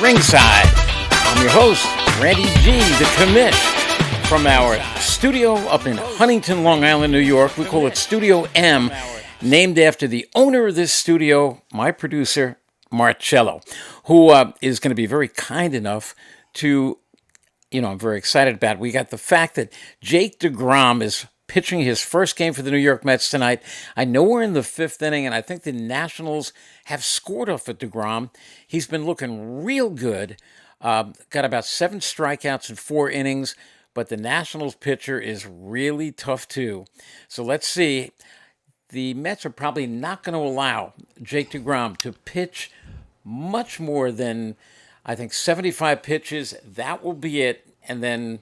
Ringside. I'm your host, Randy G, the commish, from our studio up in Huntington, Long Island, New York. We call it Studio M, named after the owner of this studio, my producer, Marcello, who is going to be very kind enough to, I'm very excited about it. We got the fact that Jake DeGrom is pitching his first game for the New York Mets tonight. I know we're in the fifth inning, and I think the Nationals have scored off at DeGrom. He's been looking real good. Got about 7 strikeouts in 4 innings, but the Nationals pitcher is really tough too. So let's see. The Mets are probably not going to allow Jake DeGrom to pitch much more than, I think, 75 pitches. That will be it, and then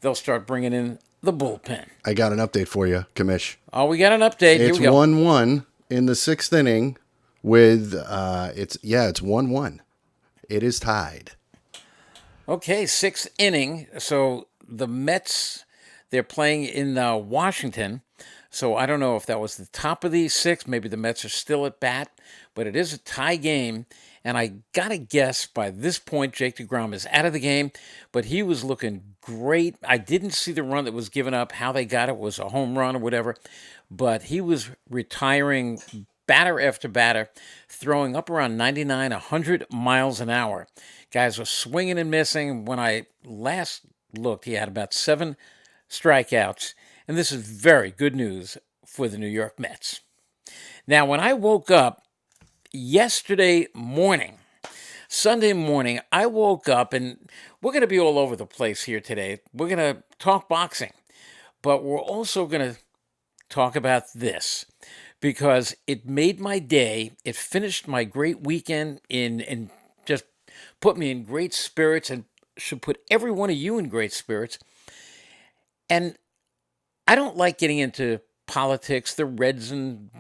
they'll start bringing in the bullpen. I got an update for you, Commish. Oh, we got an update. It's Here we go. 1-1 in the 6th inning with, it's 1-1. It is tied. Okay, 6th inning. So the Mets, they're playing in Washington. So I don't know if that was the top of the 6th. Maybe the Mets are still at bat. But it is a tie game. And I got to guess by this point, Jake DeGrom is out of the game. But he was looking great. I didn't see the run that was given up. How they got it was a home run or whatever. But he was retiring batter after batter, throwing up around 99, 100 miles an hour. Guys were swinging and missing. When I last looked, he had about 7 strikeouts. And this is very good news for the New York Mets. Now, when I woke up yesterday morning, Sunday morning, I woke up, and we're going to be all over the place here today. We're going to talk boxing, but we're also going to talk about this because it made my day. It finished my great weekend and just put me in great spirits and should put every one of you in great spirits. And I don't like getting into politics, the Reds and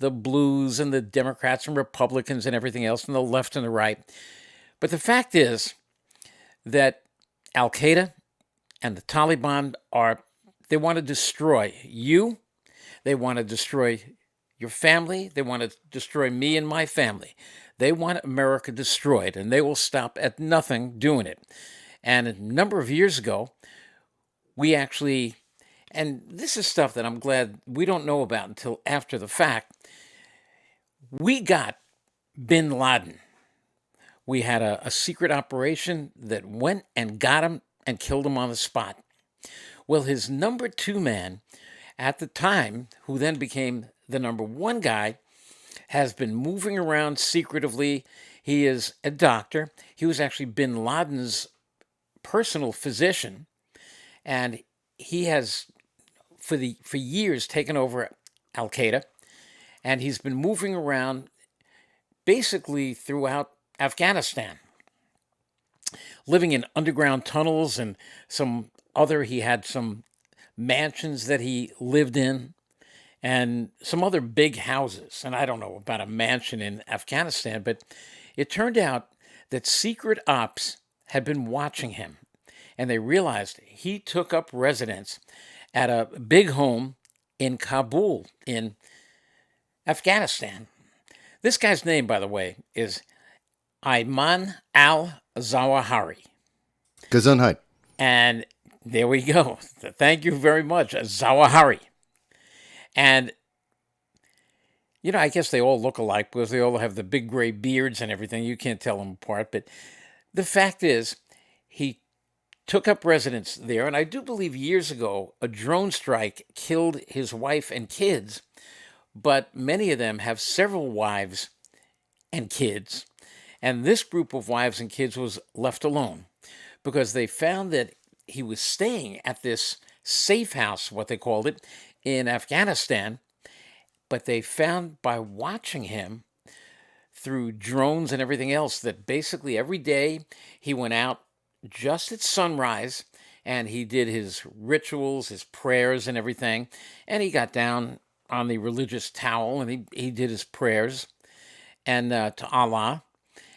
the Blues and the Democrats and Republicans and everything else, and the left and the right. But the fact is that Al-Qaeda and the Taliban they want to destroy you. They want to destroy your family. They want to destroy me and my family. They want America destroyed, and they will stop at nothing doing it. And a number of years ago, we actually, and this is stuff that I'm glad we don't know about until after the fact, we got bin Laden. We had a secret operation that went and got him and killed him on the spot. Well, his number 2 man at the time, who then became the number 1 guy, has been moving around secretively. He is a doctor. He was actually bin Laden's personal physician, and he has for years taken over Al-Qaeda, and he's been moving around basically throughout Afghanistan, living in underground tunnels and he had some mansions that he lived in and some other big houses. And I don't know about a mansion in Afghanistan, but it turned out that secret ops had been watching him, and they realized he took up residence at a big home in Kabul in Afghanistan. This guy's name, by the way, is Ayman al-Zawahiri. Gesundheit. And there we go. Thank you very much, Zawahiri. And, I guess they all look alike because they all have the big gray beards and everything. You can't tell them apart. But the fact is, he took up residence there. And I do believe years ago, a drone strike killed his wife and kids. But many of them have several wives and kids. And this group of wives and kids was left alone because they found that he was staying at this safe house, what they called it, in Afghanistan. But they found by watching him through drones and everything else that basically every day he went out just at sunrise and he did his rituals, his prayers and everything. And he got down on the religious towel and he did his prayers and to Allah.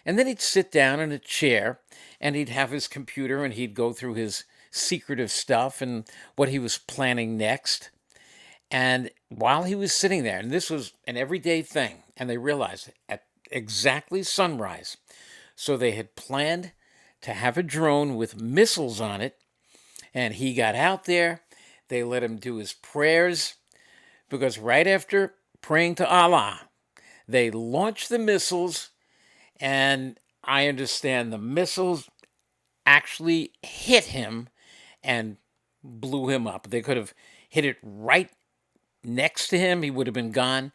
And then he'd sit down in a chair and he'd have his computer and he'd go through his secretive stuff and what he was planning next. And while he was sitting there, and this was an everyday thing, and they realized at exactly sunrise, So they had planned to have a drone with missiles on it, and he got out there. They let him do his prayers, because right after praying to Allah, they launched the missiles, and I understand the missiles actually hit him and blew him up. They could have hit it right next to him, he would have been gone.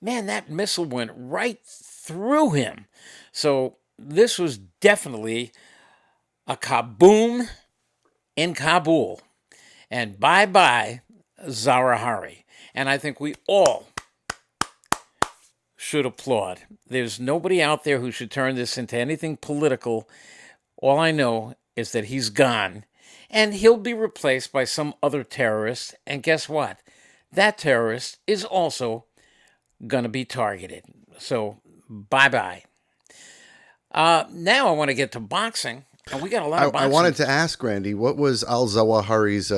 Man, that missile went right through him. So this was definitely a kaboom in Kabul. And bye-bye, Zawahiri. And I think we all should applaud. There's nobody out there who should turn this into anything political. All I know is that he's gone, and he'll be replaced by some other terrorist. And guess what? That terrorist is also going to be targeted. So, bye-bye. Now I want to get to boxing, and we got a lot of boxing. I wanted to ask Randy, what was Al Zawahiri's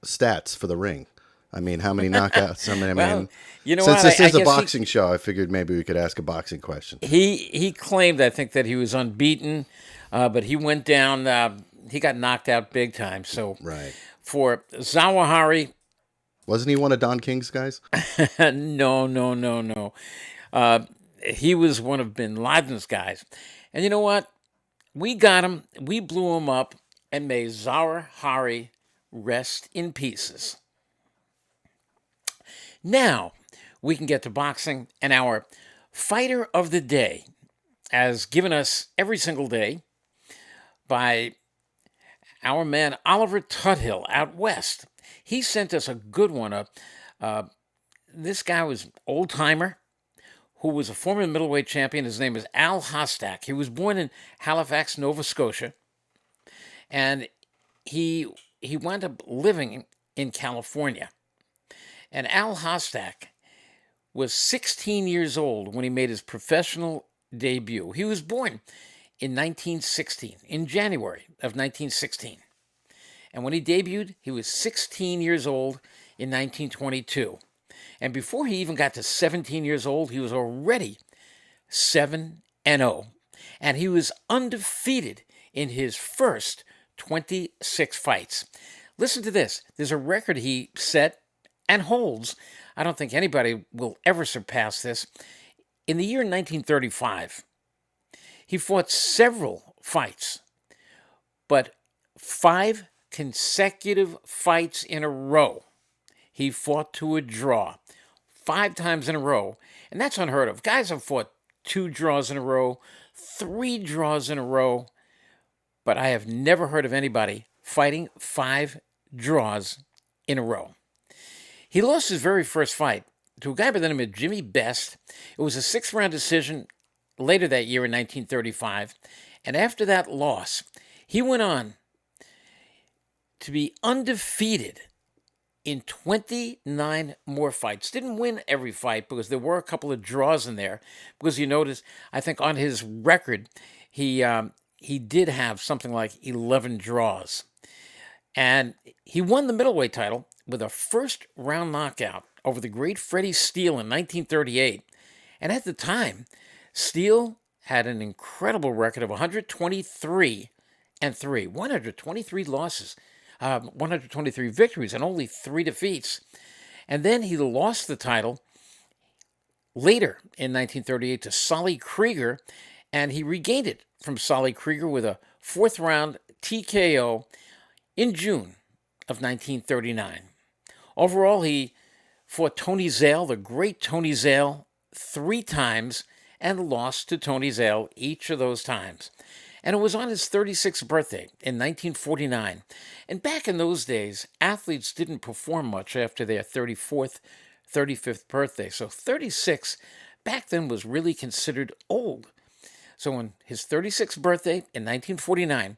stats for the ring? I mean, how many knockouts? Well, you know since what? this is a boxing show, I figured maybe we could ask a boxing question. He claimed, I think, that he was unbeaten, but he went down. He got knocked out big time. So, right. For Zawahiri, wasn't he one of Don King's guys? No. He was one of Bin Laden's guys. And you know what? We got him. We blew him up, and may Zawahiri rest in pieces. Now, we can get to boxing, and our fighter of the day, as given us every single day by our man Oliver Tuthill out west. He sent us a good one. This guy was an old-timer who was a former middleweight champion. His name is Al Hostak. He was born in Halifax, Nova Scotia, and he wound up living in California. And Al Hostak was 16 years old when he made his professional debut. He was born in 1916, in January of 1916. And when he debuted, he was 16 years old in 1922. And before he even got to 17 years old, he was already 7-0. And he was undefeated in his first 26 fights. Listen to this. There's a record he set and holds. I don't think anybody will ever surpass this. In the year 1935, he fought several fights, but 5 consecutive fights in a row he fought to a draw. 5 times in a row, and that's unheard of. Guys have fought 2 draws in a row, 3 draws in a row, but I have never heard of anybody fighting 5 draws in a row. He lost his very first fight to a guy by the name of Jimmy Best. It was a 6-round decision later that year in 1935. And after that loss, he went on to be undefeated in 29 more fights. Didn't win every fight because there were a couple of draws in there. Because you notice, I think on his record, he did have something like 11 draws. And he won the middleweight title with a first-round knockout over the great Freddie Steele in 1938. And at the time, Steele had an incredible record of 123-3, 123 losses, 123 victories, and only 3 defeats. And then he lost the title later in 1938 to Solly Krieger, and he regained it from Solly Krieger with a 4th-round TKO in June of 1939. Overall, he fought Tony Zale, the great Tony Zale, 3 times and lost to Tony Zale each of those times. And it was on his 36th birthday in 1949. And back in those days, athletes didn't perform much after their 34th, 35th birthday. So 36 back then was really considered old. So on his 36th birthday in 1949,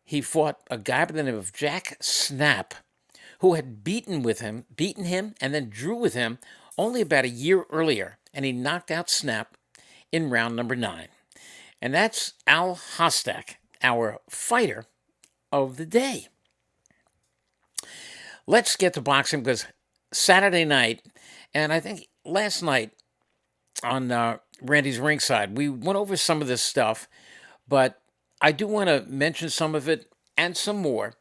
he fought a guy by the name of Jack Snap, who had beaten him, and then drew with him only about a year earlier. And he knocked out Snap in round number 9. And that's Al Hostak, our fighter of the day. Let's get to boxing, because Saturday night, and I think last night, on Randy's Ringside. We went over some of this stuff, but I do want to mention some of it and some more.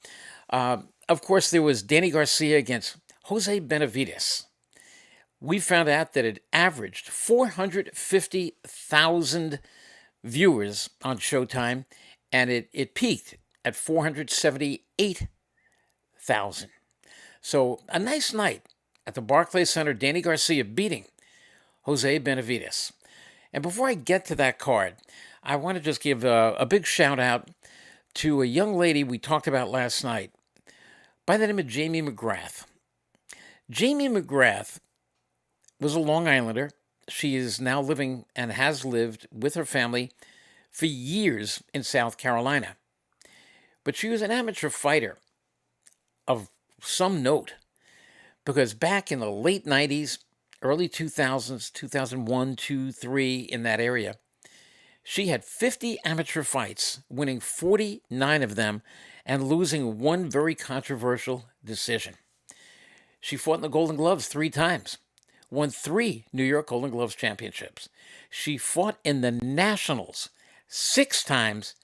Of course, there was Danny Garcia against Jose Benavides. We found out that it averaged 450,000 viewers on Showtime, and it peaked at 478,000. So a nice night at the Barclays Center. Danny Garcia beating Jose Benavides. And before I get to that card, I want to just give a big shout out to a young lady we talked about last night by the name of Jamie McGrath. Jamie McGrath was a Long Islander. She is now living and has lived with her family for years in South Carolina. But she was an amateur fighter of some note because back in the late 90s, early 2000s, 2001, 2, 3, in that area, she had 50 amateur fights, winning 49 of them and losing one very controversial decision. She fought in the Golden Gloves 3 times, won 3 New York Golden Gloves championships. She fought in the Nationals 6 times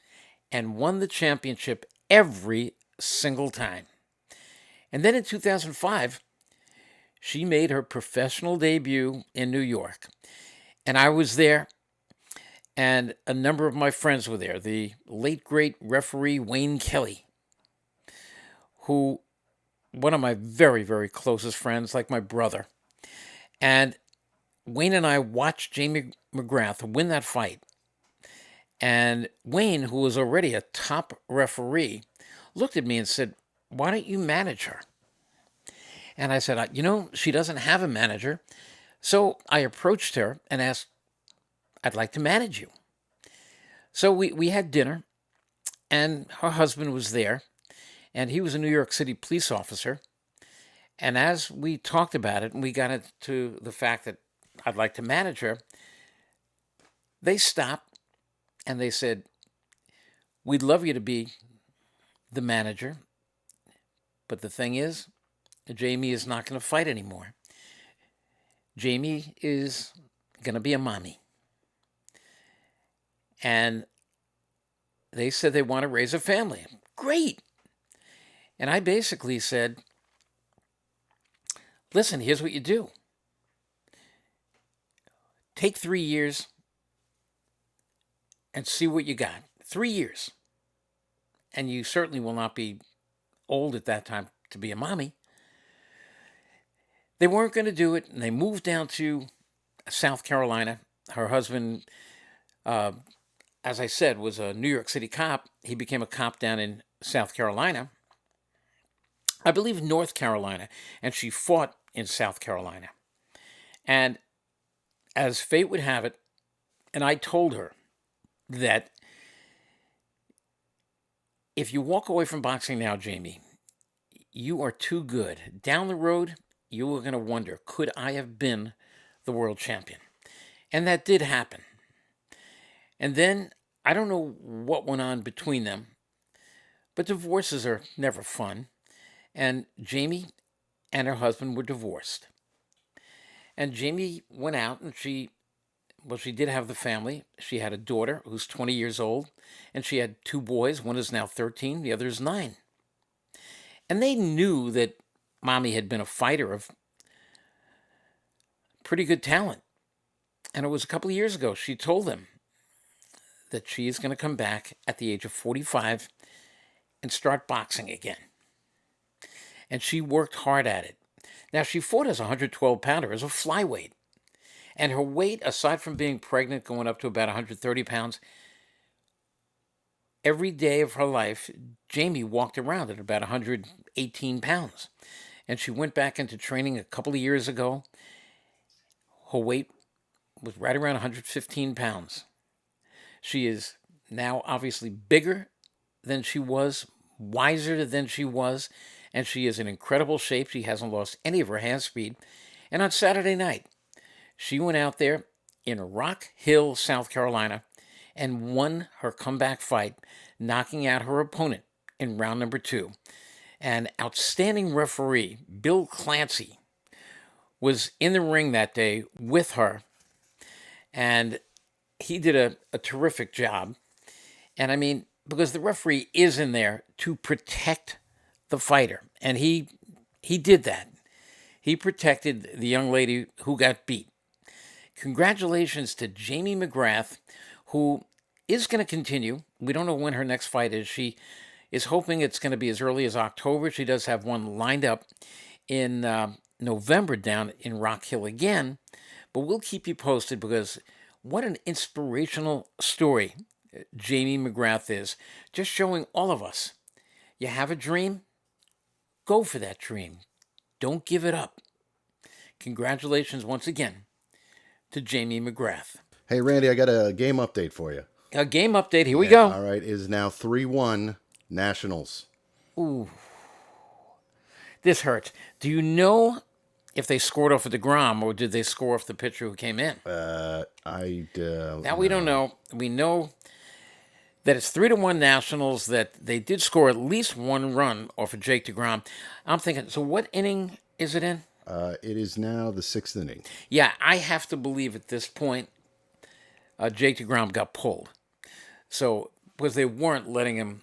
and won the championship every single time. And then in 2005, she made her professional debut in New York. And I was there, and a number of my friends were there. The late, great referee Wayne Kelly, who, one of my very, very closest friends, like my brother. And Wayne and I watched Jamie McGrath win that fight. And Wayne, who was already a top referee, looked at me and said, "Why don't you manage her?" And I said, she doesn't have a manager. So I approached her and asked, "I'd like to manage you." So we had dinner, and her husband was there, and he was a New York City police officer. And as we talked about it, and we got into the fact that I'd like to manage her, they stopped and they said, "We'd love you to be the manager, but the thing is, Jamie is not going to fight anymore. Jamie is going to be a mommy." And they said they want to raise a family. Great. And I basically said, "Listen, here's what you do. Take 3 years and see what you got. 3 years. And you certainly will not be old at that time to be a mommy." They weren't going to do it, and they moved down to South Carolina. Her husband, as I said, was a New York City cop. He became a cop down in South Carolina, I believe North Carolina, and she fought in South Carolina. And as fate would have it, and I told her that if you walk away from boxing now, Jamie, you are too good. Down the road, you are going to wonder, could I have been the world champion? And that did happen. And then, I don't know what went on between them, but divorces are never fun. And Jamie and her husband were divorced. And Jamie went out and she did have the family. She had a daughter who's 20 years old, and she had 2 boys. One is now 13, the other is 9. And they knew that Mommy had been a fighter of pretty good talent. And it was a couple of years ago she told them that she is going to come back at the age of 45 and start boxing again. And she worked hard at it. Now, she fought as a 112-pounder, as a flyweight. And her weight, aside from being pregnant, going up to about 130 pounds, every day of her life, Jamie walked around at about 118 pounds. And she went back into training a couple of years ago. Her weight was right around 115 pounds. She is now obviously bigger than she was, wiser than she was, and she is in incredible shape. She hasn't lost any of her hand speed. And on Saturday night, she went out there in Rock Hill, South Carolina, and won her comeback fight, knocking out her opponent in round number 2. An outstanding referee, Bill Clancy, was in the ring that day with her. And he did a terrific job. And I mean, because the referee is in there to protect the fighter. And he did that. He protected the young lady who got beat. Congratulations to Jamie McGrath, who is going to continue. We don't know when her next fight is. She is hoping it's going to be as early as October. She does have one lined up in November down in Rock Hill again. But we'll keep you posted because what an inspirational story Jamie McGrath is. Just showing all of us you have a dream, go for that dream. Don't give it up. Congratulations once again to Jamie McGrath. Hey, Randy, I got a game update for you. A game update. Here we go. All right, it is now 3-1 Nationals. Ooh, this hurts. Do you know if they scored off of DeGrom or did they score off the pitcher who came in? Now we don't know. We know that it's 3-1 Nationals, that they did score at least one run off of Jake DeGrom. I'm thinking, so what inning is it in? It is now the 6th inning. Yeah, I have to believe at this point Jake DeGrom got pulled. So, because they weren't letting him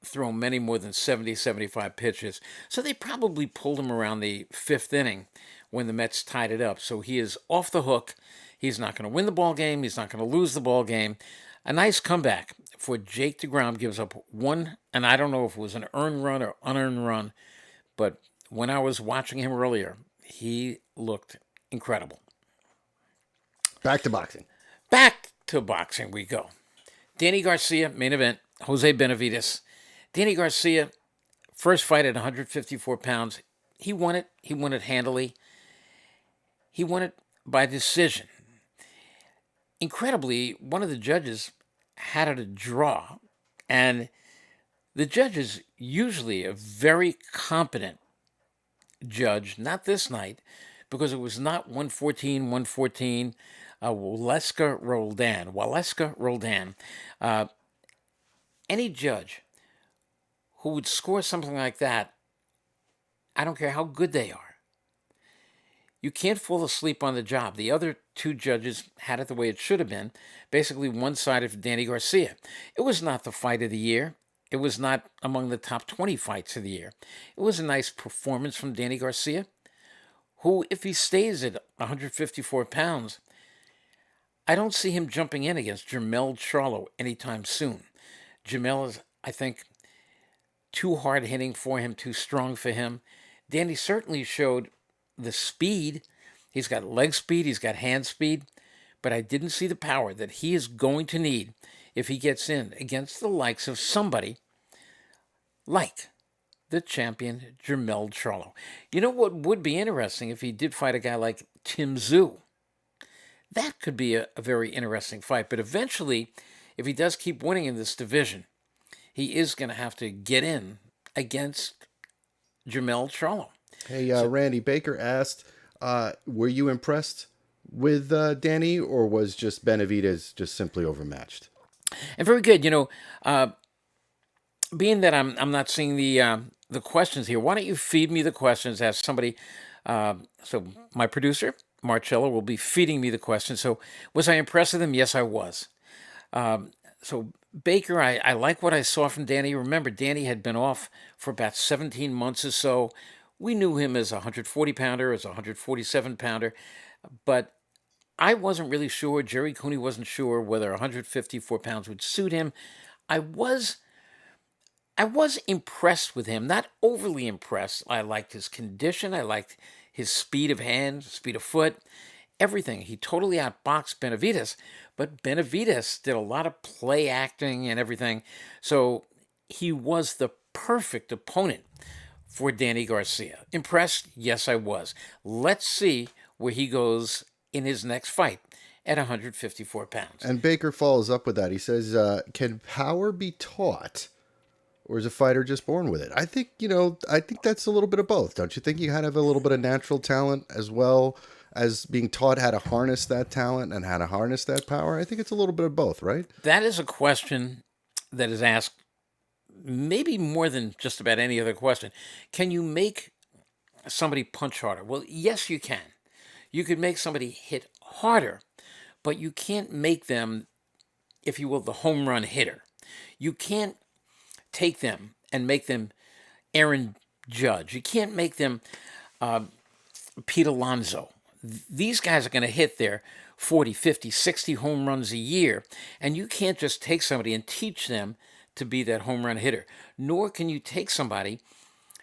throw many more than 70, 75 pitches. So they probably pulled him around the 5th inning when the Mets tied it up. So he is off the hook. He's not going to win the ball game. He's not going to lose the ball game. A nice comeback for Jake DeGrom. Gives up one, and I don't know if it was an earned run or unearned run, but when I was watching him earlier, he looked incredible. Back to boxing. Back to boxing we go. Danny Garcia, main event, Jose Benavidez. Danny Garcia, first fight at 154 pounds. He won it. He won it handily. He won it by decision. Incredibly, one of the judges had it a draw. And the judge is usually a very competent judge, not this night, because it was not 114. Waleska Roldan. Any judge who would score something like that, I don't care how good they are, you can't fall asleep on the job. The other two judges had it the way it should have been, basically one-sided for Danny Garcia. It was not the fight of the year. It was not among the top 20 fights of the year. It was a nice performance from Danny Garcia, who, if he stays at 154 pounds, I don't see him jumping in against Jermell Charlo anytime soon. Jermell is, I think, too hard-hitting for him, too strong for him. Danny certainly showed the speed. He's got leg speed, he's got hand speed, but I didn't see the power that he is going to need if he gets in against the likes of somebody like the champion Jermell Charlo. You know what would be interesting if he did fight a guy like Tim Tszyu? That could be a very interesting fight. But eventually, if he does keep winning in this division, he is going to have to get in against Jermell Charlo. Hey, Randy, Baker asked, were you impressed with Danny, or was just Benavidez just simply overmatched? And very good. Being that I'm not seeing the questions here, why don't you feed me the questions as somebody? So my producer, Marcello, will be feeding me the questions. So was I impressed with him? Yes, I was. So Baker, I like what I saw from Danny. Remember, Danny had been off for about 17 months or so. We knew him as a 140-pounder, as a 147-pounder, but I wasn't really sure. Jerry Cooney wasn't sure whether 154 pounds would suit him. I was impressed with him, not overly impressed. I liked his condition. I liked his speed of hand, speed of foot, everything. He totally outboxed Benavidez, but Benavidez did a lot of play acting and everything. So he was the perfect opponent for Danny Garcia. Impressed? Yes, I was. Let's see where he goes in his next fight at 154 pounds. And Baker follows up with that. He says, can power be taught, or is a fighter just born with it? I think, I think that's a little bit of both. Don't you think you had to have a little bit of natural talent as well as being taught how to harness that talent and how to harness that power? I think it's a little bit of both, right? That is a question that is asked maybe more than just about any other question. Can you make somebody punch harder? Well, yes, you can. You could make somebody hit harder, but you can't make them, if you will, the home run hitter. You can't take them and make them Aaron Judge. You can't make them Pete Alonso. These guys are going to hit their 40, 50, 60 home runs a year, and you can't just take somebody and teach them to be that home run hitter. Nor can you take somebody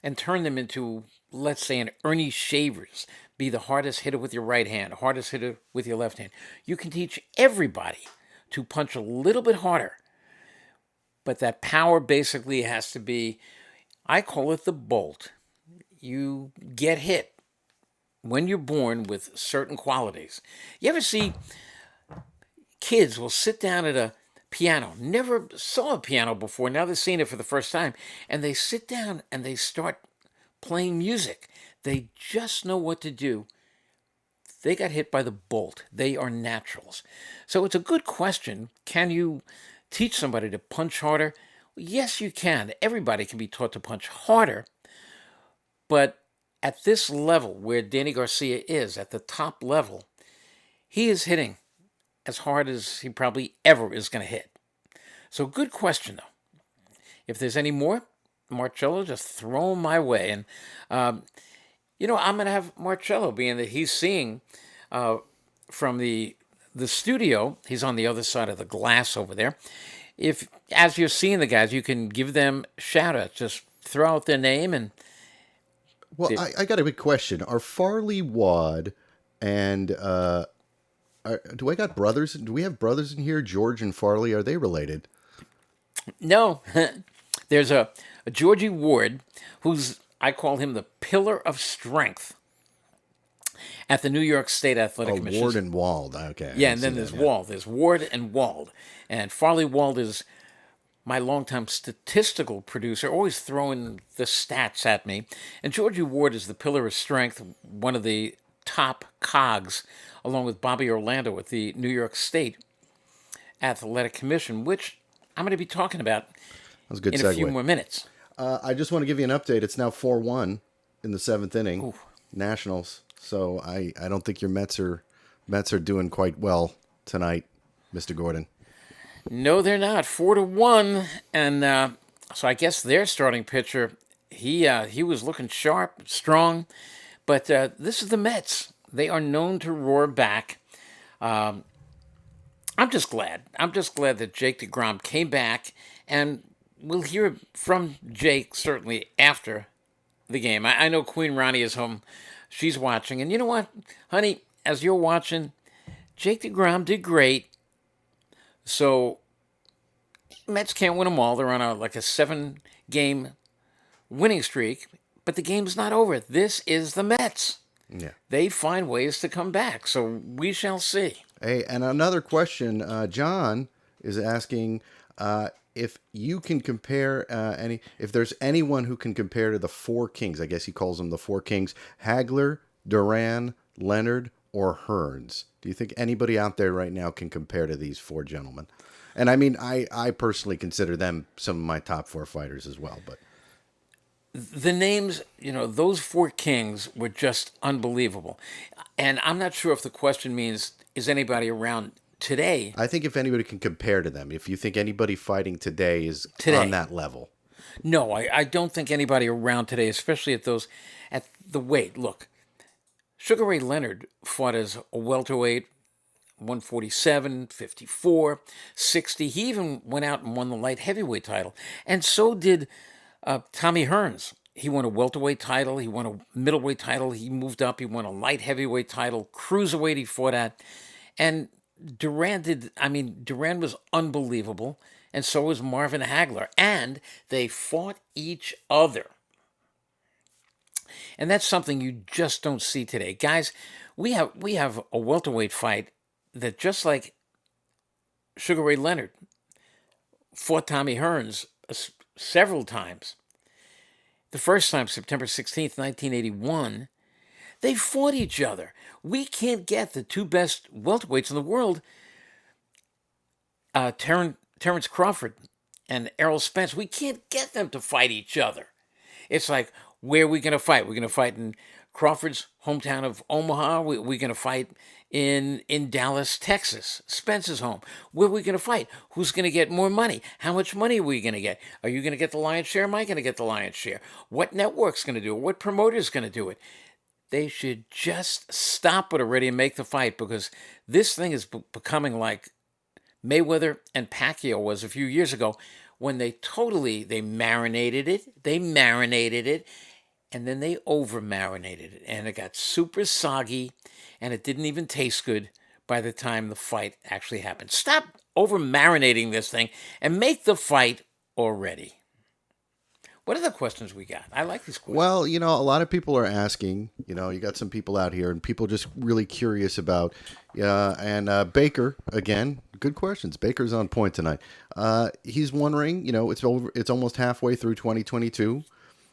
and turn them into, let's say, an Ernie Shavers, be the hardest hitter with your right hand, hardest hitter with your left hand. You can teach everybody to punch a little bit harder, but that power basically has to be, I call it the bolt. You get hit when you're born with certain qualities. You ever see kids will sit down at a piano, never saw a piano before, now they're seeing it for the first time, and they sit down and they start playing music. They just know what to do. They got hit by the bolt. They are naturals. So it's a good question. Can you teach somebody to punch harder? Yes, you can. Everybody can be taught to punch harder. But at this level where Danny Garcia is, at the top level, he is hitting as hard as he probably ever is going to hit. So good question, though. If there's any more, Marcello, just throw them my way. And, I'm going to have Marcello, being that he's seeing from the studio. He's on the other side of the glass over there. If, as you're seeing the guys, you can give them shout-outs. Just throw out their name and... Well, I got a big question. Are Farley Wad and do I got brothers? Do we have brothers in here? George and Farley, are they related? No. There's a Georgie Ward, who's, I call him the pillar of strength at the New York State Athletic Commission. Ward and Wald. Okay. Yeah, and then there's Wald. There's Ward and Wald. And Farley Wald is my longtime statistical producer, always throwing the stats at me. And Georgie Ward is the pillar of strength, one of the top cogs, along with Bobby Orlando at the New York State Athletic Commission, which I'm going to be talking about a good in segue. A few more minutes. I just want to give you an update. It's now 4-1 in the seventh inning, Ooh. Nationals. So I don't think your Mets are doing quite well tonight, Mr. Gordon. No, they're not. 4-1, and so I guess their starting pitcher, he was looking sharp, strong, but this is the Mets. They are known to roar back. I'm just glad. I'm just glad that Jake DeGrom came back, and we'll hear from Jake certainly after the game. I know Queen Ronnie is home. She's watching, and you know what, honey, as you're watching, Jake DeGrom did great. So, Mets can't win them all. They're on a 7-game winning streak, but the game's not over. This is the Mets. Yeah. They find ways to come back, so we shall see. Hey, and another question. John is asking if you can compare if there's anyone who can compare to the four kings. I guess he calls them the four kings: Hagler, Duran, Leonard, or Hearns. Do you think anybody out there right now can compare to these four gentlemen? And I mean, I personally consider them some of my top four fighters as well. But the names, those four kings were just unbelievable. And I'm not sure if the question means, is anybody around today? I think if anybody can compare to them, if you think anybody fighting today is on that level. No, I don't think anybody around today, especially at the weight. Look, Sugar Ray Leonard fought as a welterweight, 147, 54, 60. He even went out and won the light heavyweight title. And so did Tommy Hearns. He won a welterweight title. He won a middleweight title. He moved up. He won a light heavyweight title. Cruiserweight he fought at. And Duran was unbelievable. And so was Marvin Hagler. And they fought each other. And that's something you just don't see today. Guys, we have a welterweight fight that, just like Sugar Ray Leonard fought Tommy Hearns several times. The first time, September 16th, 1981, they fought each other. We can't get the two best welterweights in the world, Terrence Crawford and Errol Spence. We can't get them to fight each other. It's like, where are we going to fight? We're going to fight in Crawford's hometown of Omaha. We're going to fight in Dallas, Texas. Spence's home. Where are we going to fight? Who's going to get more money? How much money are we going to get? Are you going to get the lion's share? Am I going to get the lion's share? What network's going to do it? What promoter's going to do it? They should just stop it already and make the fight, because this thing is becoming like Mayweather and Pacquiao was a few years ago, when they marinated it, and then they over marinated it, and it got super soggy, and it didn't even taste good by the time the fight actually happened. Stop over marinating this thing and make the fight already. What other questions we got? I like these questions. Well, a lot of people are asking, you got some people out here and people just really curious about, and Baker, again, good questions. Baker's on point tonight. He's wondering, it's almost halfway through 2022,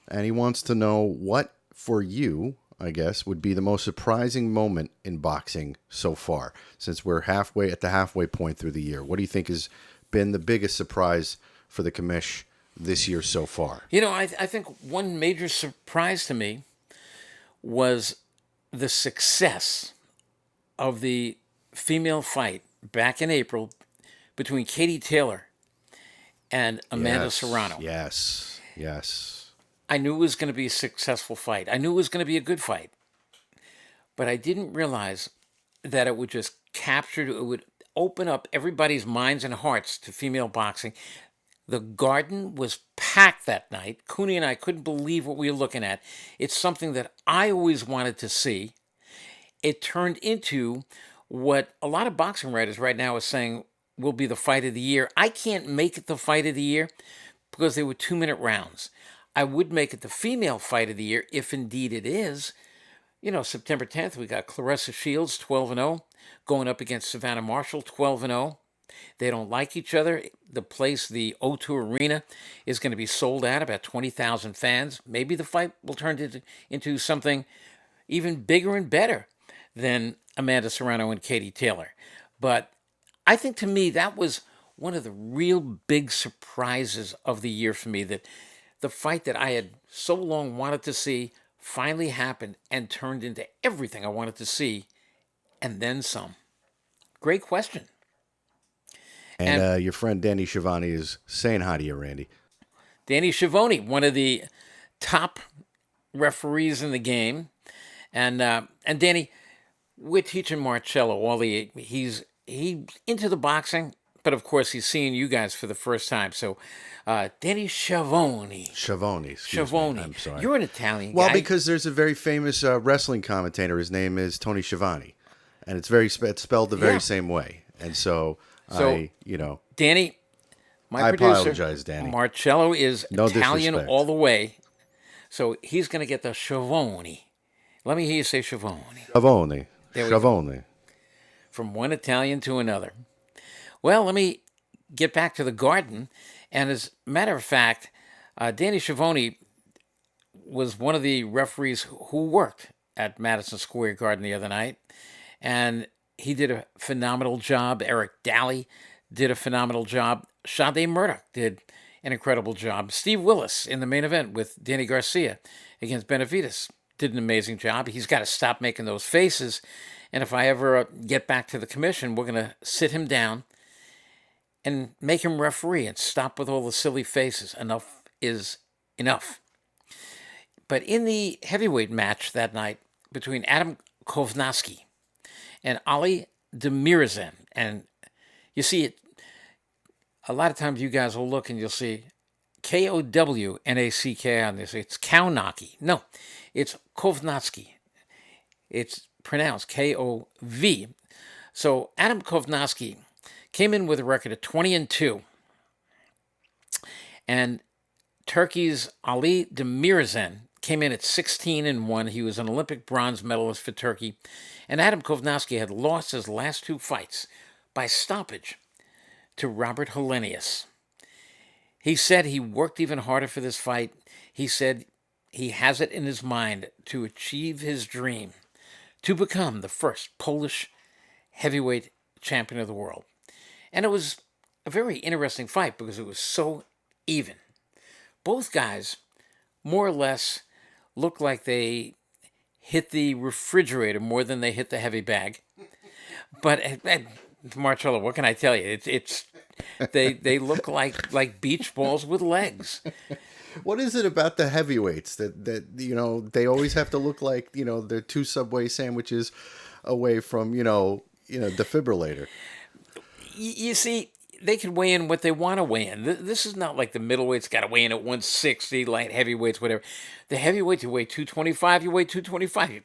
and he wants to know what, for you, I guess, would be the most surprising moment in boxing so far, since we're at the halfway point through the year. What do you think has been the biggest surprise for the commish this year so far? I think one major surprise to me was the success of the female fight back in April between Katie Taylor and Amanda Serrano. Yes. I knew it was going to be a successful fight. I knew it was going to be a good fight. But I didn't realize that it would just it would open up everybody's minds and hearts to female boxing. The Garden was packed that night. Cooney and I couldn't believe what we were looking at. It's something that I always wanted to see. It turned into what a lot of boxing writers right now are saying will be the fight of the year. I can't make it the fight of the year because they were 2-minute rounds. I would make it the female fight of the year if indeed it is. September 10th, we got Claressa Shields, 12-0, going up against Savannah Marshall, 12-0. They don't like each other. The O2 Arena is going to be sold out, about 20,000 fans. Maybe the fight will turn into something even bigger and better than Amanda Serrano and Katie Taylor. But I think, to me, that was one of the real big surprises of the year for me, that the fight that I had so long wanted to see finally happened and turned into everything I wanted to see, and then some. Great question. And your friend Danny Schiavone is saying hi to you, Randy. Danny Schiavone, one of the top referees in the game. And Danny, we're teaching Marcello he's into the boxing, but of course he's seeing you guys for the first time. So Danny Schiavone. Schiavone. I'm sorry. You're an Italian guy. Well, because there's a very famous wrestling commentator. His name is Tony Schiavone, and it's spelled the very same way. And so Danny, I producer, apologize, Danny. Marcello is Italian disrespect. all the way, so he's going to get the Schiavone. Let me hear you say Schiavone. Schiavone. From one Italian to another. Well, let me get back to the Garden. And as a matter of fact, Danny Schiavone was one of the referees who worked at Madison Square Garden the other night. And he did a phenomenal job. Eric Daly did a phenomenal job. Sade Murdoch did an incredible job. Steve Willis in the main event with Danny Garcia against Benavidez did an amazing job. He's got to stop making those faces. And if I ever get back to the commission, we're going to sit him down and make him referee and stop with all the silly faces. Enough is enough. But in the heavyweight match that night between Adam Kovnasky and Ali Demirzhan, and you see it, a lot of times you guys will look and you'll see Kownack on this. It's Kownacki. No, it's Kovnasky. It's pronounced Kov. So Adam Kovnasky came in with a record of 20-2. And Turkey's Ali Demirzhan came in at 16-1. He was an Olympic bronze medalist for Turkey. And Adam Kovnasky had lost his last two fights by stoppage to Robert Helenius. He said he worked even harder for this fight. He said he has it in his mind to achieve his dream, to become the first Polish heavyweight champion of the world. And it was a very interesting fight because it was so even. Both guys more or less looked like they hit the refrigerator more than they hit the heavy bag. But Marcello, what can I tell you? It's they look like beach balls with legs. What is it about the heavyweights that they always have to look like they're two Subway sandwiches away from defibrillator? You see, they can weigh in what they want to weigh in. This is not like the middleweights got to weigh in at 160, light heavyweights, whatever. The heavyweights, you weigh 225, you weigh 225. You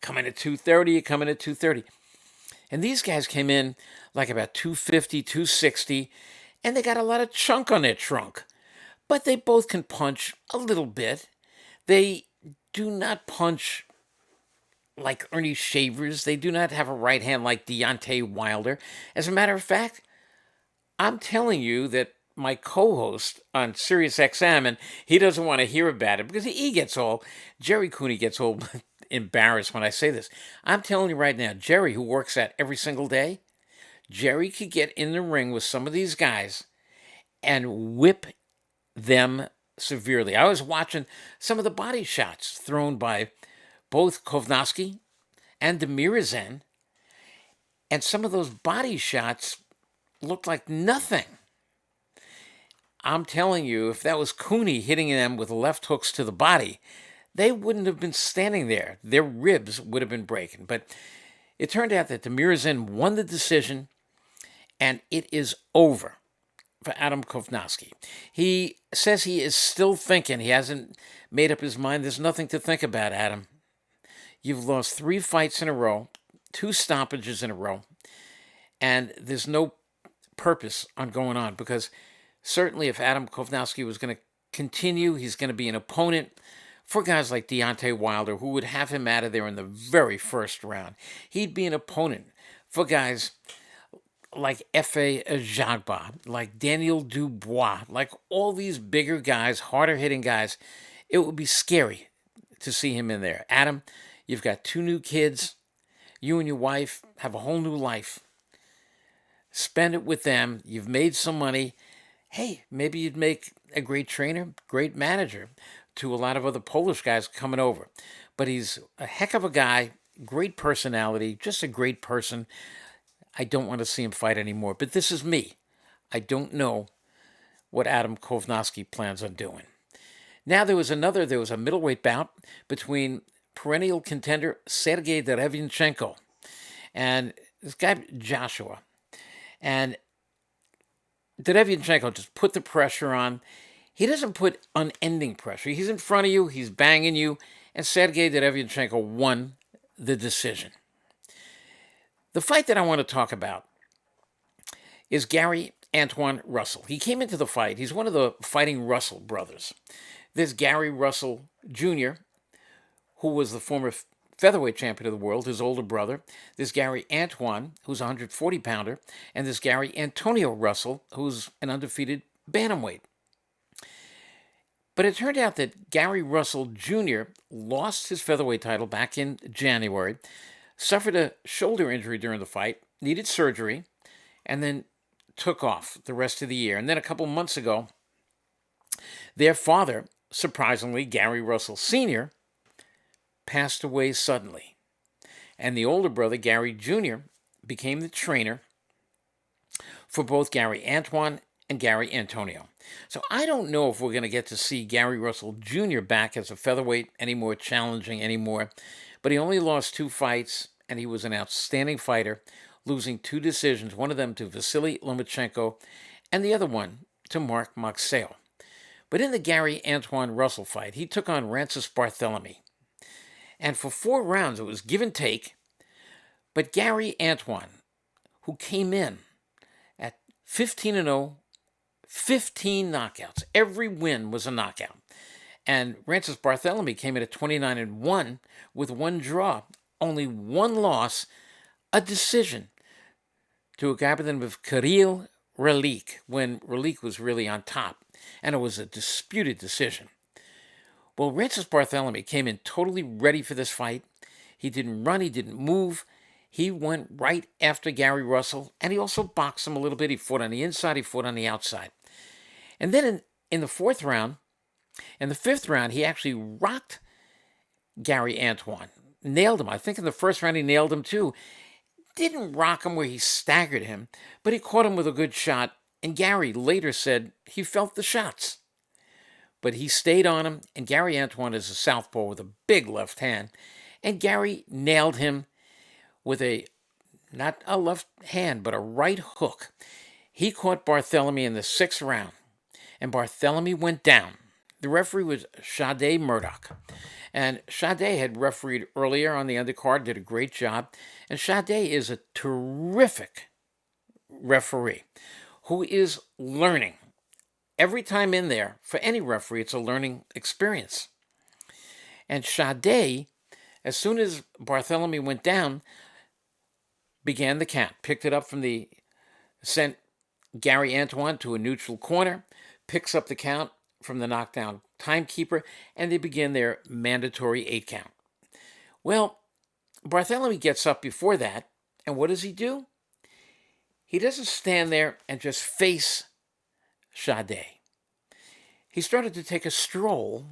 come in at 230, you come in at 230. And these guys came in like about 250, 260, and they got a lot of chunk on their trunk. But they both can punch a little bit. They do not punch like Ernie Shavers. They do not have a right hand like Deontay Wilder. As a matter of fact, I'm telling you that my co-host on Sirius XM, and he doesn't want to hear about it because he gets all, Jerry Cooney gets all embarrassed when I say this. I'm telling you right now, Jerry, who works out every single day, Jerry could get in the ring with some of these guys and whip them severely. I was watching some of the body shots thrown by both Kovnowski and Demirizan, and some of those body shots looked like nothing. I'm telling you, if that was Cooney hitting them with left hooks to the body, they wouldn't have been standing there. Their ribs would have been breaking. But it turned out that Demirizan won the decision, and it is over for Adam Kovnowski. He says he is still thinking. He hasn't made up his mind. There's nothing to think about, Adam. You've lost 3 fights in a row, 2 stoppages in a row, and there's no purpose on going on because certainly if Adam Kovnowski was going to continue, he's going to be an opponent for guys like Deontay Wilder, who would have him out of there in the very first round. He'd be an opponent for guys like Efe Ajagba, like Daniel Dubois, like all these bigger guys, harder hitting guys. It would be scary to see him in there. Adam, you've got 2 new kids. You and your wife have a whole new life. Spend it with them. You've made some money. Hey, maybe you'd make a great trainer, great manager to a lot of other Polish guys coming over. But he's a heck of a guy, great personality, just a great person. I don't want to see him fight anymore. But this is me. I don't know what Adam Kovnowski plans on doing. Now there was a middleweight bout between perennial contender Sergey Derevinchenko and this guy Joshua. And Derevinchenko just put the pressure on. He doesn't put unending pressure. He's in front of you. He's banging you. And Sergey Derevinchenko won the decision. The fight that I want to talk about is Gary Antoine Russell. He came into the fight. He's one of the Fighting Russell brothers. There's Gary Russell Jr., who was the former featherweight champion of the world, his older brother. There's Gary Antoine, who's a 140-pounder. And there's Gary Antonio Russell, who's an undefeated bantamweight. But it turned out that Gary Russell Jr. lost his featherweight title back in January, suffered a shoulder injury during the fight, needed surgery, and then took off the rest of the year. And then a couple months ago, their father, surprisingly, Gary Russell Sr., passed away suddenly. And the older brother, Gary Jr., became the trainer for both Gary Antoine and Gary Antonio. So I don't know if we're going to get to see Gary Russell Jr. back as a featherweight anymore, challenging anymore. But he only lost 2 fights, and he was an outstanding fighter, losing 2 decisions, one of them to Vasily Lomachenko, and the other one to Mark Moxeo. But in the Gary Antoine Russell fight, he took on Rancis Barthélemy. And for 4 rounds, it was give and take. But Gary Antoine, who came in at 15-0, 15 knockouts. Every win was a knockout. And Rancis Barthélemy came in at 29-1 with 1 draw, only 1 loss, a decision to a guy by the name of Kirill Relik, when Relik was really on top. And it was a disputed decision. Well, Rancis Barthélemy came in totally ready for this fight. He didn't run, he didn't move. He went right after Gary Russell, and he also boxed him a little bit. He fought on the inside, he fought on the outside. And then in the 4th round, and the 5th round, he actually rocked Gary Antoine. nailed him. I think in the first round he nailed him too. Didn't rock him where he staggered him, but he caught him with a good shot, and Gary later said he felt the shots. But he stayed on him, and Gary Antoine is a southpaw with a big left hand, and Gary nailed him with not a left hand, but a right hook. He caught Barthélemy in the 6th round, and Barthélemy went down. The referee was Sade Murdoch. And Sade had refereed earlier on the undercard, did a great job. And Sade is a terrific referee who is learning. Every time in there, for any referee, it's a learning experience. And Sade, as soon as Barthélemy went down, began the count, picked it up sent Gary Antoine to a neutral corner, picks up the count from the knockdown timekeeper, and they begin their mandatory 8 count. Well, Barthélemy gets up before that, and what does he do? He doesn't stand there and just face Sade. He started to take a stroll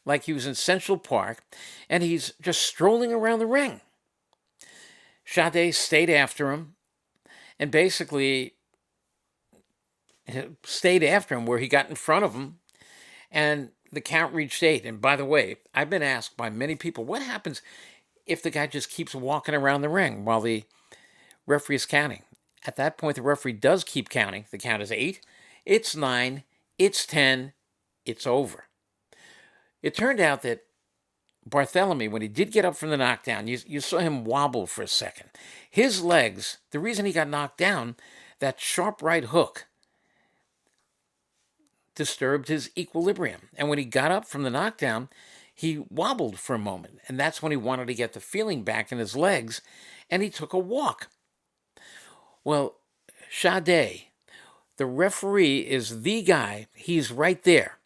like he was in Central Park, and he's just strolling around the ring. Sade stayed after him and basically stayed after him where he got in front of him, and the count reached 8. And by the way, I've been asked by many people, what happens if the guy just keeps walking around the ring while the referee is counting? At that point, the referee does keep counting. The count is 8, it's 9, it's 10, it's over. It turned out that Barthélemy, when he did get up from the knockdown, you saw him wobble for a second. His legs, the reason he got knocked down, that sharp right hook disturbed his equilibrium. And when he got up from the knockdown, he wobbled for a moment. And that's when he wanted to get the feeling back in his legs, and he took a walk. Well, Sade, the referee, is the guy. He's right there.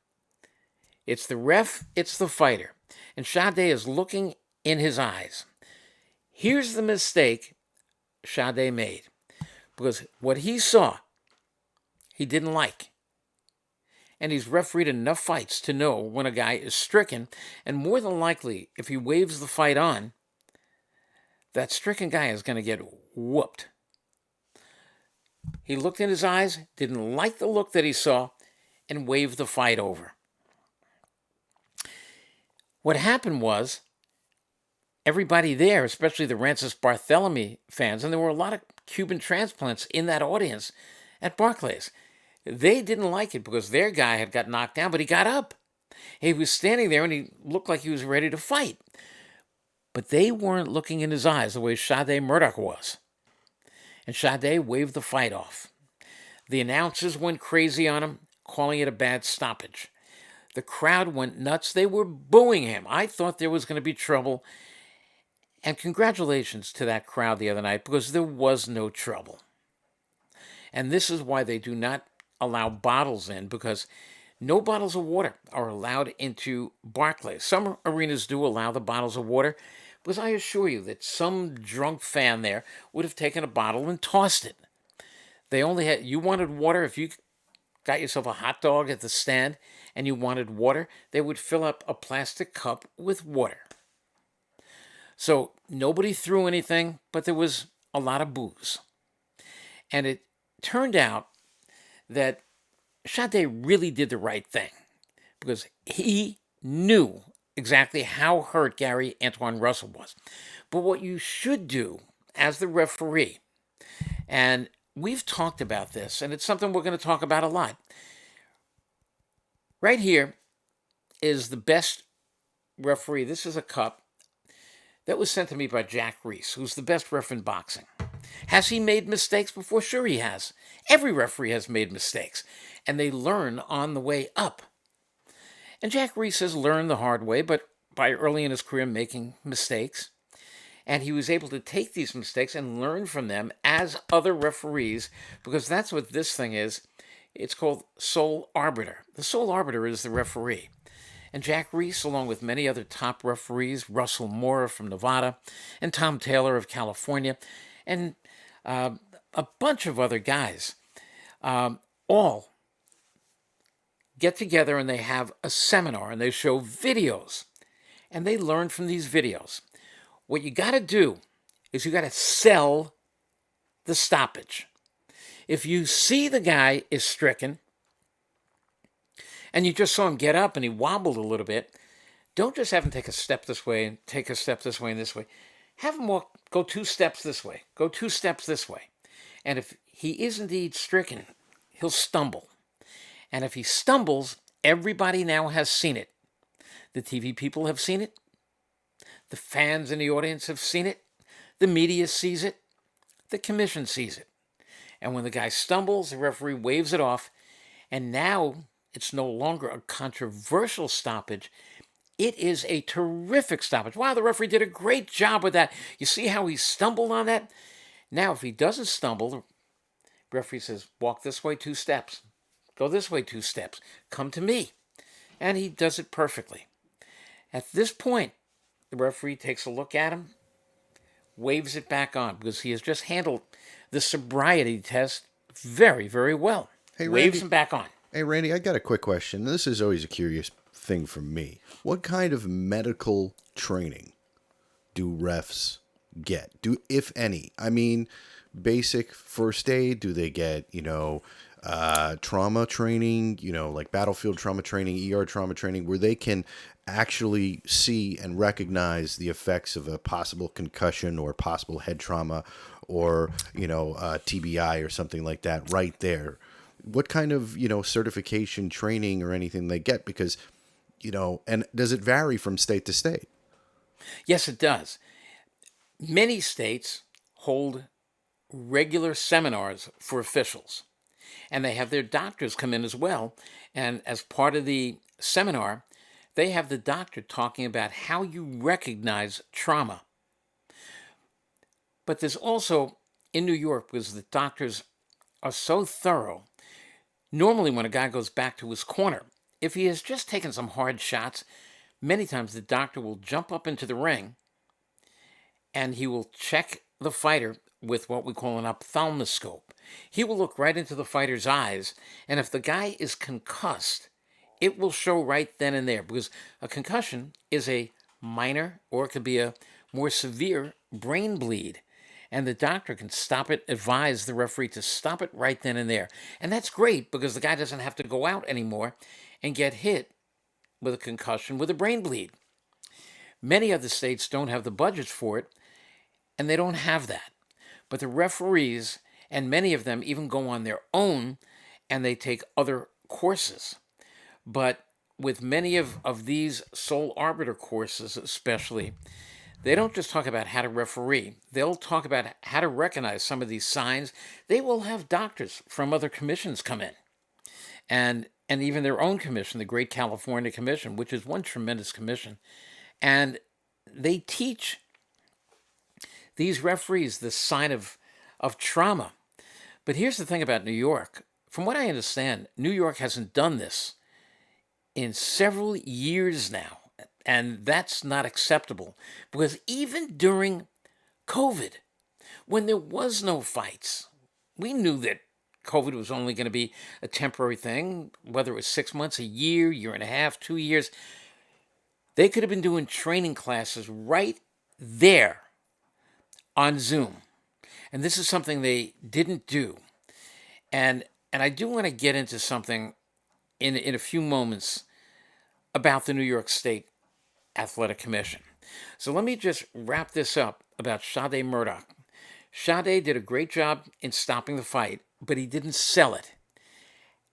It's the ref, it's the fighter. And Sade is looking in his eyes. Here's the mistake Sade made. Because what he saw, he didn't like. And he's refereed enough fights to know when a guy is stricken. And more than likely, if he waves the fight on, that stricken guy is going to get whooped. He looked in his eyes, didn't like the look that he saw, and waved the fight over. What happened was, everybody there, especially the Rances Barthélemy fans, and there were a lot of Cuban transplants in that audience at Barclays, they didn't like it because their guy had got knocked down, but he got up. He was standing there and he looked like he was ready to fight. But they weren't looking in his eyes the way Sade Murdoch was. And Sade waved the fight off. The announcers went crazy on him, calling it a bad stoppage. The crowd went nuts. They were booing him. I thought there was going to be trouble. And congratulations to that crowd the other night, because there was no trouble. And this is why they do not allow bottles in, because no bottles of water are allowed into Barclays. Some arenas do allow the bottles of water, because I assure you that some drunk fan there would have taken a bottle and tossed it. You wanted water. If you got yourself a hot dog at the stand and you wanted water, they would fill up a plastic cup with water. So nobody threw anything, but there was a lot of booze. And it turned out that Sade really did the right thing, because he knew exactly how hurt Gary Antoine Russell was. But what you should do as the referee, and we've talked about this, and it's something we're going to talk about a lot. Right here is the best referee. This is a cup that was sent to me by Jack Reese, who's the best ref in boxing. Has he made mistakes before? Sure he has. Every referee has made mistakes, and they learn on the way up. And Jack Reese has learned the hard way, but by early in his career making mistakes. And he was able to take these mistakes and learn from them as other referees, because that's what this thing is. It's called sole arbiter. The sole arbiter is the referee. And Jack Reese, along with many other top referees, Russell Moore from Nevada, and Tom Taylor of California, and a bunch of other guys, all get together and they have a seminar and they show videos. And they learn from these videos. What you got to do is you got to sell the stoppage. If you see the guy is stricken and you just saw him get up and he wobbled a little bit, don't just have him take a step this way and take a step this way and this way. Have him go 2 steps this way, go 2 steps this way. And if he is indeed stricken, he'll stumble. And if he stumbles, everybody now has seen it. The TV people have seen it. The fans in the audience have seen it. The media sees it. The commission sees it. And when the guy stumbles, the referee waves it off. And now it's no longer a controversial stoppage. It is a terrific stoppage. Wow, the referee did a great job with that. You see how he stumbled on that? Now, if he doesn't stumble, the referee says, walk this way 2 steps. Go this way 2 steps. Come to me. And he does it perfectly. At this point, the referee takes a look at him, waves it back on, because he has just handled the sobriety test very, very well. Hey, Waves Randy. him back on. Hey, Randy, I got a quick question. This is always a curious thing for me. What kind of medical training do refs get? If any? I mean, basic first aid? Do they get, trauma training, like battlefield trauma training, ER trauma training, where they can actually see and recognize the effects of a possible concussion or possible head trauma or, TBI or something like that right there? What kind of, certification training or anything they get? Because, and does it vary from state to state? Yes, it does. Many states hold regular seminars for officials, and they have their doctors come in as well. And as part of the seminar, they have the doctor talking about how you recognize trauma. But there's also, in New York, because the doctors are so thorough, normally when a guy goes back to his corner, if he has just taken some hard shots, many times the doctor will jump up into the ring and he will check the fighter with what we call an ophthalmoscope. He will look right into the fighter's eyes, and if the guy is concussed, it will show right then and there, because a concussion is a minor, or it could be a more severe brain bleed. And the doctor can stop it, advise the referee to stop it right then and there. And that's great, because the guy doesn't have to go out anymore and get hit with a concussion with a brain bleed. Many other states don't have the budgets for it, and they don't have that. But the referees, and many of them even go on their own, and they take other courses. But with many of these sole arbiter courses especially, they don't just talk about how to referee. They'll talk about how to recognize some of these signs. They will have doctors from other commissions come in. And even their own commission, the Great California Commission, which is one tremendous commission. And they teach these referees the sign of trauma. But here's the thing about New York. From what I understand, New York hasn't done this in several years now. And that's not acceptable, because even during COVID, when there was no fights, we knew that COVID was only going to be a temporary thing, whether it was 6 months, a year, year and a half, 2 years. They could have been doing training classes right there on Zoom. And this is something they didn't do. And I do want to get into something in a few moments about the New York State Athletic Commission. So let me just wrap this up about Sade Murdoch. Sade did a great job in stopping the fight, but he didn't sell it.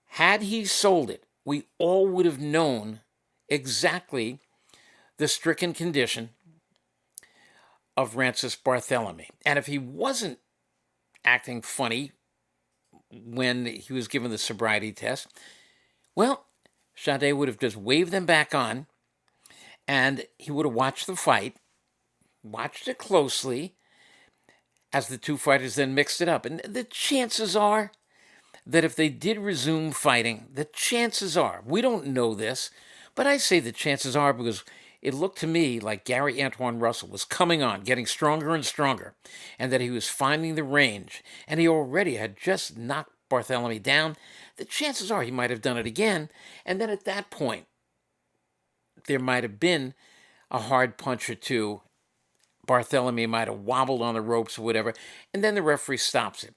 Had he sold it, we all would have known exactly the stricken condition of Francis Barthélemy. And if he wasn't acting funny when he was given the sobriety test, well, Sade would have just waved them back on, and he would have watched the fight, watched it closely, as the two fighters then mixed it up. And the chances are that if they did resume fighting, the chances are, we don't know this, but I say the chances are because it looked to me like Gary Antoine Russell was coming on, getting stronger and stronger, and that he was finding the range, and he already had just knocked Barthélemy down. The chances are he might have done it again, and then at that point, there might have been a hard punch or two Barthélemy might have wobbled on the ropes or whatever, and then the referee stops it.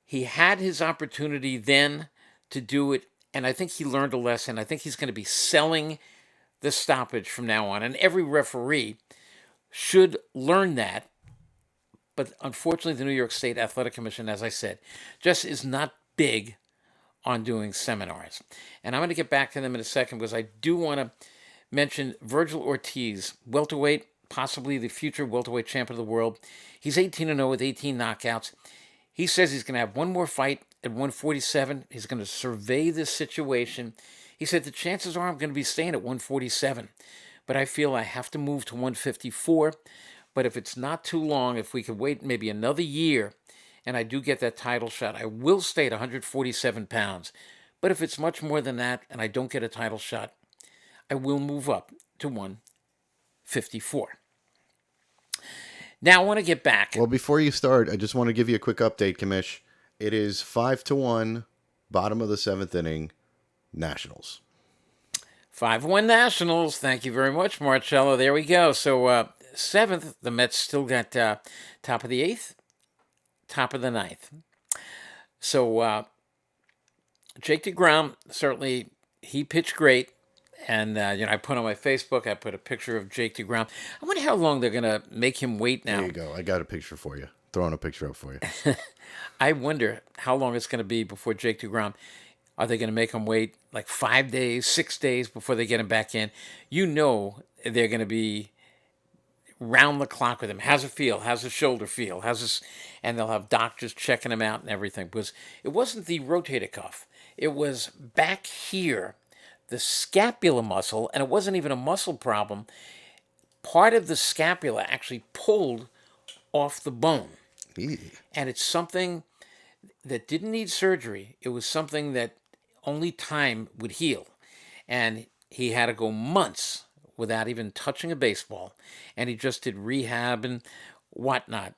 He had his opportunity then to do it, and I think he learned a lesson. I think he's going to be selling the stoppage from now on, and every referee should learn that. But unfortunately, the New York State Athletic Commission, as I said, just is not big on doing seminars. And I'm going to get back to them in a second because I do want to mention Virgil Ortiz, welterweight, possibly the future welterweight champion of the world. He's 18-0 with 18 knockouts. He says he's going to have one more fight at 147. He's going to survey this situation. He said the chances are I'm going to be staying at 147, but I feel I have to move to 154. But if it's not too long, if we could wait maybe another year and I do get that title shot, I will stay at 147 pounds. But if it's much more than that and I don't get a title shot, I will move up to 154. Now I want to get back. Well, before you start, I just want to give you a quick update, Kamish. It is 5-1, bottom of the 7th inning, Nationals. 5-1 Nationals. Thank you very much, Marcello. There we go. So 7th, the Mets still got top of the 8th, top of the 9th. So Jake DeGrom, certainly he pitched great. And, I put on my Facebook, I put a picture of Jake DeGrom. I wonder how long they're going to make him wait now. There you go. I got a picture for you. Throwing a picture up for you. I wonder how long it's going to be before Jake DeGrom. Are they going to make him wait like 5 days, 6 days before they get him back in? They're going to be round the clock with him. How's it feel? How's his shoulder feel? And they'll have doctors checking him out and everything. Because it wasn't the rotator cuff. It was back here, the scapula muscle, and it wasn't even a muscle problem. Part of the scapula actually pulled off the bone. And it's something that didn't need surgery. It was something that only time would heal. And he had to go months without even touching a baseball. And he just did rehab and whatnot.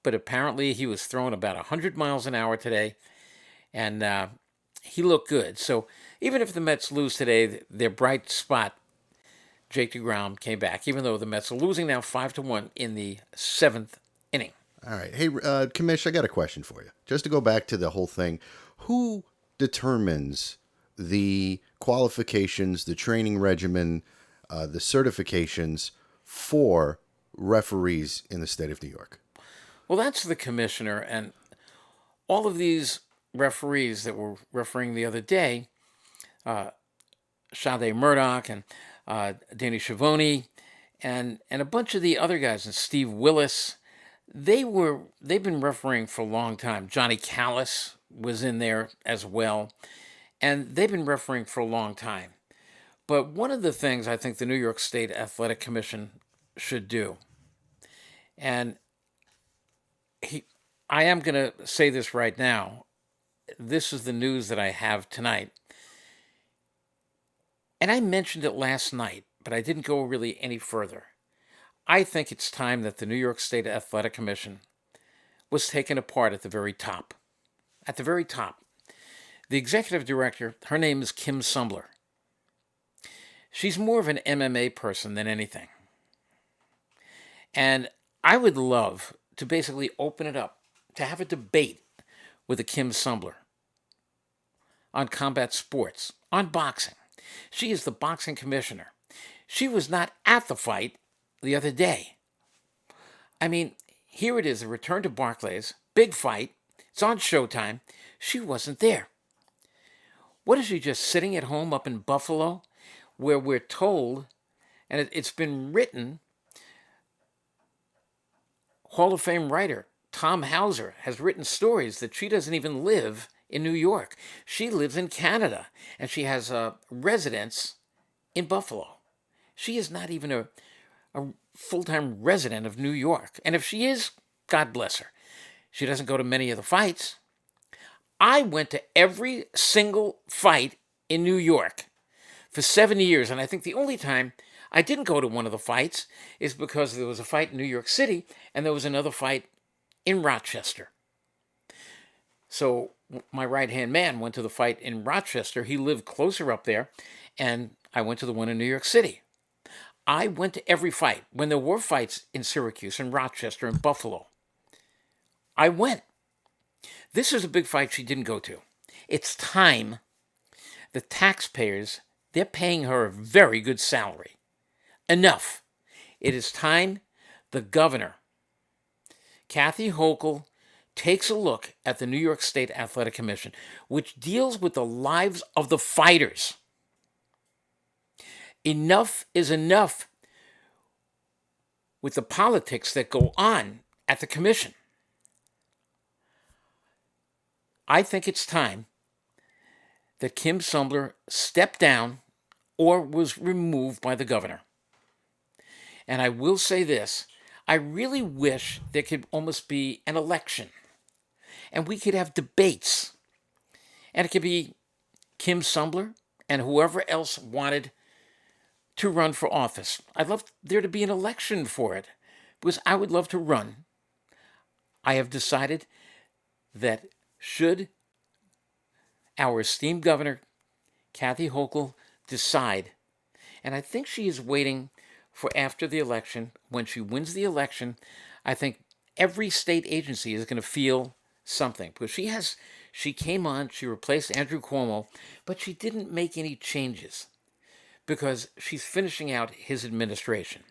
But apparently he was throwing about 100 miles an hour today. And he looked good. So even if the Mets lose today, their bright spot, Jake DeGrom, came back. Even though the Mets are losing now 5-1 in the 7th inning. All right. Hey, Kamish, I got a question for you. Just to go back to the whole thing, who determines the qualifications, the training regimen, the certifications for referees in the state of New York? Well, that's the commissioner, and all of these referees that were refereeing the other day, Sade Murdoch and Danny Schiavone, and a bunch of the other guys, and Steve Willis, they've been refereeing for a long time. Johnny Callis was in there as well, and they've been refereeing for a long time. But one of the things I think the New York State Athletic Commission should do, and I am going to say this right now, this is the news that I have tonight. And I mentioned it last night, but I didn't go really any further. I think it's time that the New York State Athletic Commission was taken apart at the very top. At the very top. The executive director, her name is Kim Sumbler. She's more of an MMA person than anything. And I would love to basically open it up, to have a debate with a Kim Sumbler on combat sports, on boxing. She is the boxing commissioner. She was not at the fight the other day. I mean, here it is, a return to Barclays, big fight. It's on Showtime. She wasn't there. What is she, just sitting at home up in Buffalo, where we're told, and it's been written, Hall of Fame writer Tom Hauser has written stories that she doesn't even live in New York. She lives in Canada, and she has a residence in Buffalo. She is not even a full-time resident of New York. And if she is, God bless her. She doesn't go to many of the fights. I went to every single fight in New York for 7 years, and I think the only time I didn't go to one of the fights is because there was a fight in New York City, and there was another fight in Rochester. So my right-hand man went to the fight in Rochester. He lived closer up there, and I went to the one in New York City. I went to every fight. When there were fights in Syracuse and Rochester and Buffalo, I went. This is a big fight she didn't go to. It's time. The taxpayers, they're paying her a very good salary. Enough. It is time the governor, Kathy Hochul, takes a look at the New York State Athletic Commission, which deals with the lives of the fighters. Enough is enough with the politics that go on at the commission. I think it's time that Kim Sumler stepped down or was removed by the governor. And I will say this, I really wish there could almost be an election and we could have debates. And it could be Kim Sumler and whoever else wanted to run for office. I'd love there to be an election for it because I would love to run. I have decided that should our esteemed governor, Kathy Hochul, decide, and I think she is waiting for after the election, when she wins the election, I think every state agency is going to feel something because she came on, she replaced Andrew Cuomo, but she didn't make any changes because she's finishing out his administration.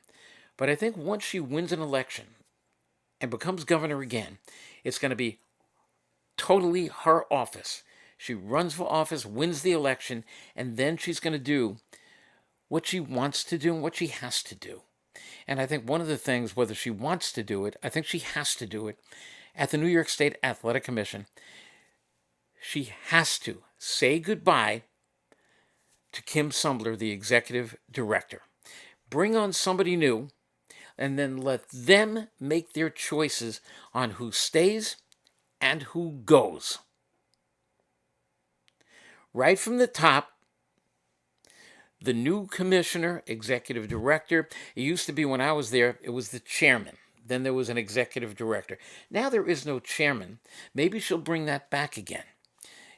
But I think once she wins an election and becomes governor again, it's going to be totally her office. She runs for office, wins the election, and then she's going to do what she wants to do and what she has to do. And I think one of the things, whether she wants to do it, I think she has to do it at the New York State Athletic Commission. She has to say goodbye to Kim Sumler, the executive director. Bring on somebody new, and then let them make their choices on who stays and who goes. Right from the top, the new commissioner, executive director, it used to be when I was there, it was the chairman. Then there was an executive director. Now there is no chairman. Maybe she'll bring that back again.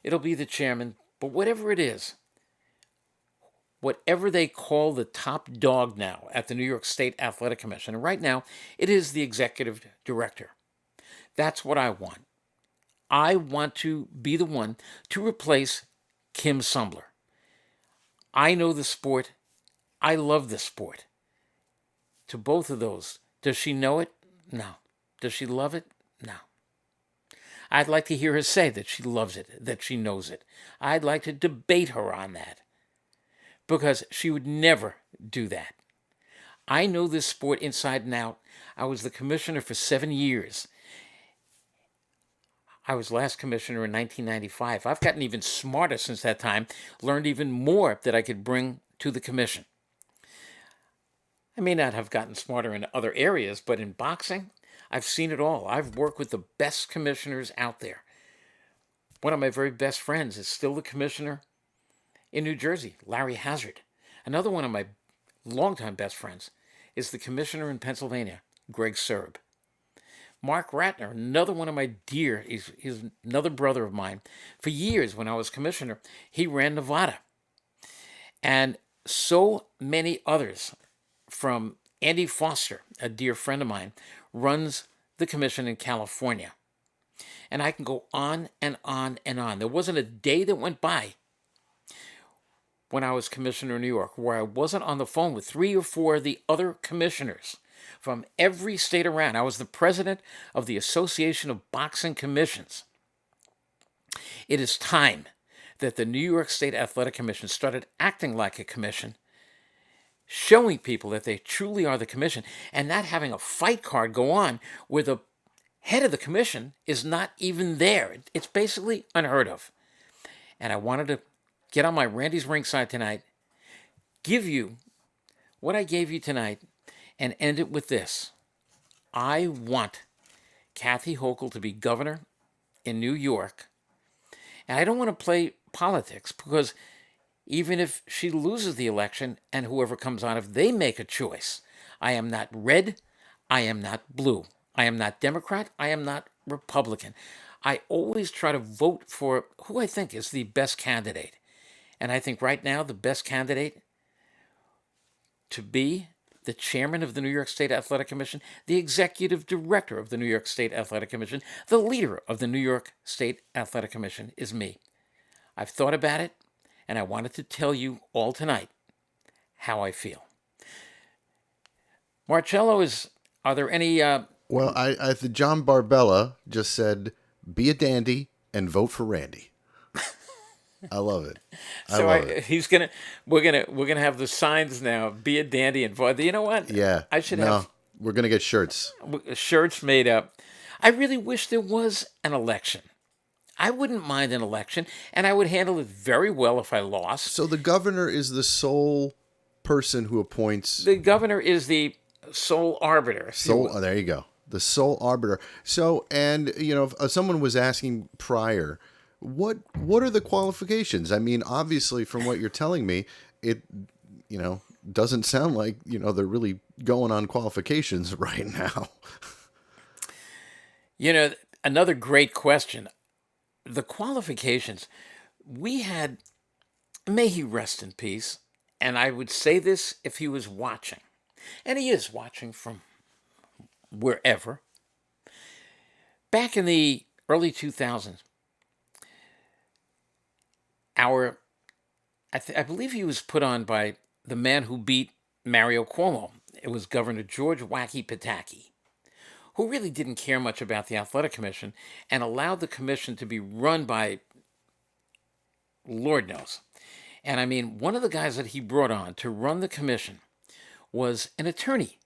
It'll be the chairman, but whatever it is, whatever they call the top dog now at the New York State Athletic Commission, and right now it is the executive director. That's what I want. I want to be the one to replace Kim Sumler. I know the sport. I love the sport. To both of those. Does she know it? No. Does she love it? No. I'd like to hear her say that she loves it, that she knows it. I'd like to debate her on that. Because she would never do that. I know this sport inside and out. I was the commissioner for 7 years. I was last commissioner in 1995. I've gotten even smarter since that time, learned even more that I could bring to the commission. I may not have gotten smarter in other areas, but in boxing, I've seen it all. I've worked with the best commissioners out there. One of my very best friends is still the commissioner in New Jersey, Larry Hazard. Another one of my longtime best friends is the commissioner in Pennsylvania, Greg Serb. Mark Ratner, another one of my dear, he's another brother of mine. For years when I was commissioner, he ran Nevada. And so many others, from Andy Foster, a dear friend of mine, runs the commission in California. And I can go on and on and on. There wasn't a day that went by when I was commissioner in New York where I wasn't on the phone with 3 or 4 of the other commissioners from every state around. I was the president of the Association of Boxing Commissions. It is time that the New York State Athletic Commission started acting like a commission, showing people that they truly are the commission, and not having a fight card go on where the head of the commission is not even there. It's basically unheard of. And I wanted to get on my Randy's Ringside tonight, give you what I gave you tonight, and end it with this. I want Kathy Hochul to be governor in New York. And I don't want to play politics because even if she loses the election and whoever comes on, if they make a choice, I am not red, I am not blue. I am not Democrat, I am not Republican. I always try to vote for who I think is the best candidate. And I think right now the best candidate to be the chairman of the New York State Athletic Commission, the executive director of the New York State Athletic Commission, the leader of the New York State Athletic Commission is me. I've thought about it, and I wanted to tell you all tonight how I feel. Marcello, are there any... Well, John Barbella just said, "Be a dandy and vote for Randy." I love it. I love it. We're gonna have the signs now. Be a dandy and vote. You know what? Yeah. I should have We're gonna get shirts. shirts made up. I really wish there was an election. I wouldn't mind an election, and I would handle it very well if I lost. So the governor is the sole person who appoints. The governor is the sole arbiter. There you go. The sole arbiter. So, and if someone was asking prior, what are the qualifications? I mean, obviously, from what you're telling me, it doesn't sound like they're really going on qualifications right now. Another great question. The qualifications we had. May he rest in peace. And I would say this if he was watching, and he is watching from wherever. Back in the early 2000s, I believe he was put on by the man who beat Mario Cuomo. It was Governor George Wacky Pataki, who really didn't care much about the Athletic Commission and allowed the commission to be run by Lord knows. And I mean, one of the guys that he brought on to run the commission was an attorney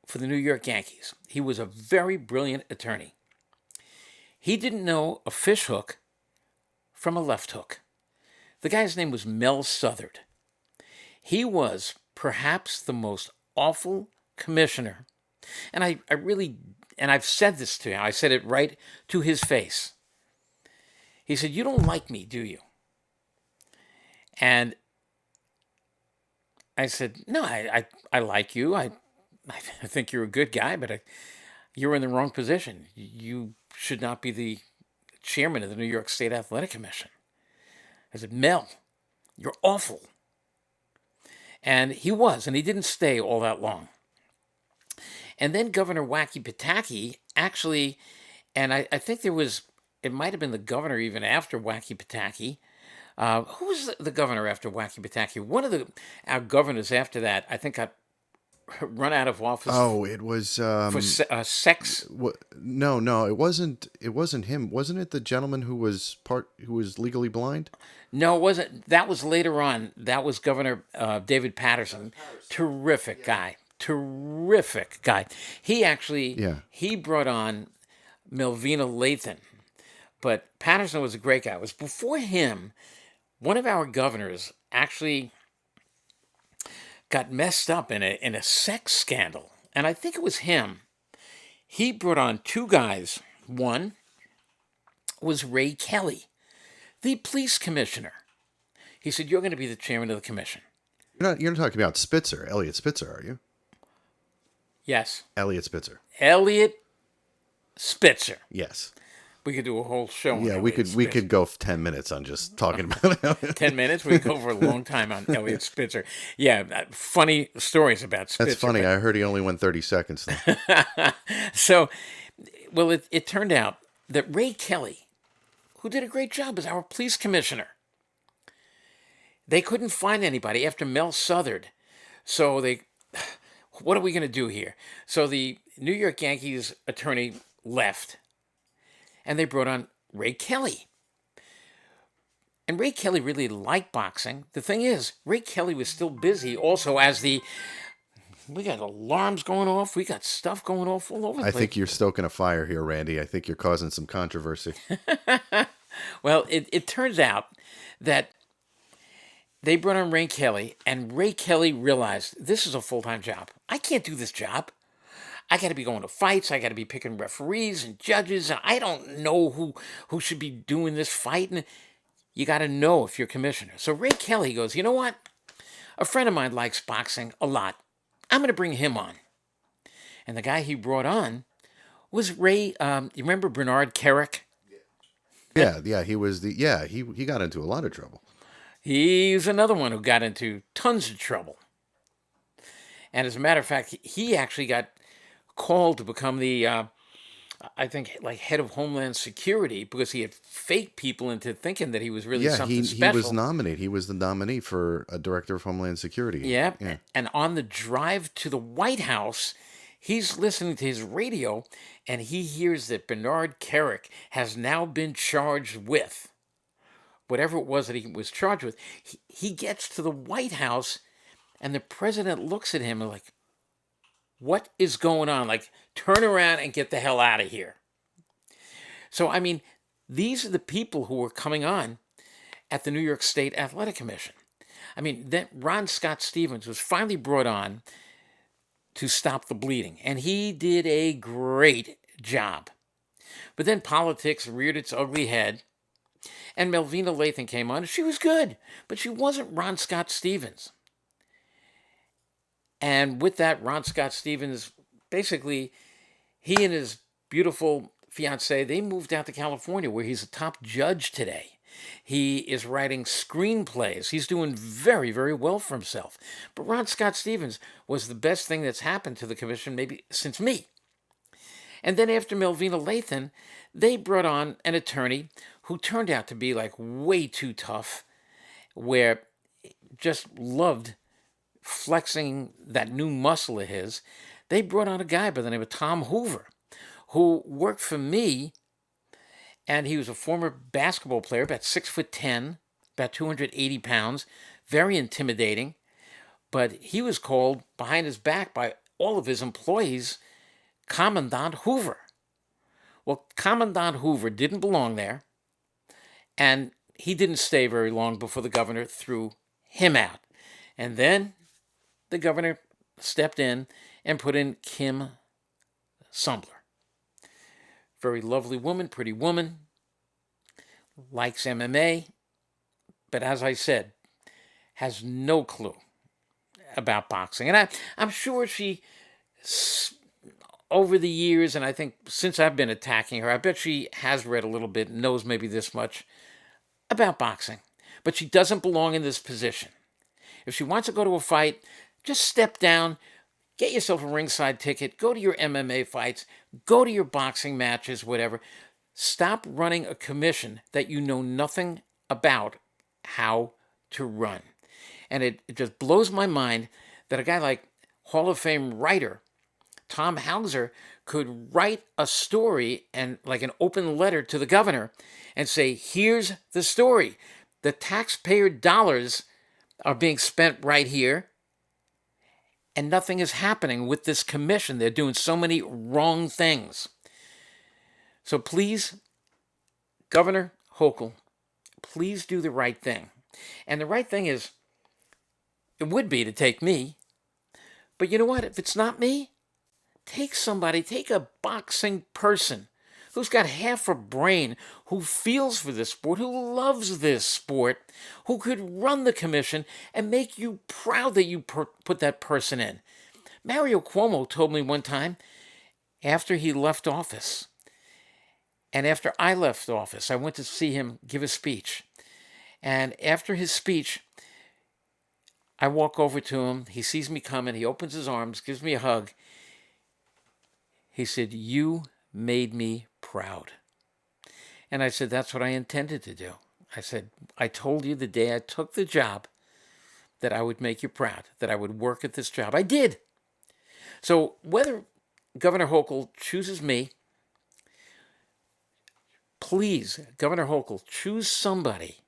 for the New York Yankees. He was a very brilliant attorney. He didn't know a fish hook from a left hook. The guy's name was Mel Southard. He was perhaps the most awful commissioner. And I've said this to him. I said it right to his face. He said, "You don't like me, do you?" And I said, "No, I like you. I think you're a good guy, but you're in the wrong position. You should not be the chairman of the New York State Athletic Commission." I said, "Mel, you're awful." And he was, and he didn't stay all that long. And then Governor Wacky Pataki actually, and I think it might have been the governor even after Wacky Pataki. Who was the governor after Wacky Pataki? One of our governors after that, I think, got run out of office. Oh, it was for sex. No, it wasn't. It wasn't him. Wasn't it the gentleman who was legally blind? No, it wasn't. That was later on. That was Governor David Patterson. Terrific guy. Terrific guy. He actually he brought on Melvina Lathan, but Patterson was a great guy. It was before him. One of our governors actually got messed up in a sex scandal, and I think it was him. He brought on two guys. One was Ray Kelly, the police commissioner. He said, "You're going to be the chairman of the commission." You're not talking about Spitzer, Elliot Spitzer, are you? Yes. Elliot Spitzer. Elliot Spitzer. Yes. We could do a whole show on we could go 10 minutes on just talking about Elliot. 10 minutes? We could go for a long time on Elliot Spitzer. Yeah, funny stories about Spitzer. That's funny. I heard he only went 30 seconds, though. So, well, it turned out that Ray Kelly, who did a great job as our police commissioner, they couldn't find anybody after Mel Southard. So what are we going to do here? So the New York Yankees attorney left, and they brought on Ray Kelly. And Ray Kelly really liked boxing. The thing is, Ray Kelly was still busy also as we got alarms going off. We got stuff going off all over the place. I think you're stoking a fire here, Randy. I think you're causing some controversy. Well, it turns out that they brought on Ray Kelly, and Ray Kelly realized this is a full-time job. I can't do this job. I got to be going to fights. I got to be picking referees and judges. And I don't know who should be doing this fight. And you got to know if you're commissioner. So Ray Kelly goes, "You know what? A friend of mine likes boxing a lot. I'm going to bring him on." And the guy he brought on was Ray. You remember Bernard Kerrick? Yeah. He was he got into a lot of trouble. He's another one who got into tons of trouble. And as a matter of fact, he actually got called to become the, I think, like head of Homeland Security because he had faked people into thinking that he was really Yeah, something he was special. nominated. He was the nominee for a director of Homeland Security. Yeah. Yeah. And on the drive to the White House, he's listening to his radio and he hears that Bernard Kerik has now been charged with whatever it was that he was charged with. He gets to the White House and the president looks at him and like, what is going on? Like, turn around and get the hell out of here. So, I mean, these are the people who were coming on at the New York State Athletic Commission. I mean, then Ron Scott Stevens was finally brought on to stop the bleeding, and he did a great job. But then politics reared its ugly head, and Melvina Lathan came on. She was good, but she wasn't Ron Scott Stevens. And with that, Ron Scott Stevens, basically, he and his beautiful fiancee, they moved out to California where he's a top judge today. He is writing screenplays. He's doing very, very well for himself. But Ron Scott Stevens was the best thing that's happened to the commission maybe since me. And then after Melvina Lathan, they brought on an attorney who turned out to be like way too tough, where just loved flexing that new muscle of his. They brought on a guy by the name of Tom Hoover, who worked for me, and he was a former basketball player, about 6'10", about 280 pounds, very intimidating. But he was called behind his back by all of his employees Commandant Hoover. Well, Commandant Hoover didn't belong there, and he didn't stay very long before the governor threw him out. And then the governor stepped in and put in Kim Sumbler. Very lovely woman, pretty woman, likes MMA, but as I said, has no clue about boxing. And I'm sure she, over the years, and I think since I've been attacking her, I bet she has read a little bit, knows maybe this much about boxing. But she doesn't belong in this position. If she wants to go to a fight, just step down, get yourself a ringside ticket, go to your MMA fights, go to your boxing matches, whatever. Stop running a commission that you know nothing about how to run. And it just blows my mind that a guy like Hall of Fame writer Tom Hauser could write a story and like an open letter to the governor and say, here's the story. The taxpayer dollars are being spent right here, and nothing is happening with this commission. They're doing so many wrong things. So please, Governor Hochul, please do the right thing. And the right thing is, it would be to take me. But you know what? If it's not me, take somebody, take a boxing person who's got half a brain, who feels for this sport, who loves this sport, who could run the commission and make you proud that you put that person in. Mario Cuomo told me one time, after he left office, and after I left office, I went to see him give a speech. And after his speech, I walk over to him. He sees me coming. He opens his arms, gives me a hug. He said, "You made me proud." And I said, "That's what I intended to do." I said, "I told you the day I took the job that I would make you proud, that I would work at this job." I did. So whether Governor Hochul chooses me, please, Governor Hochul, choose somebody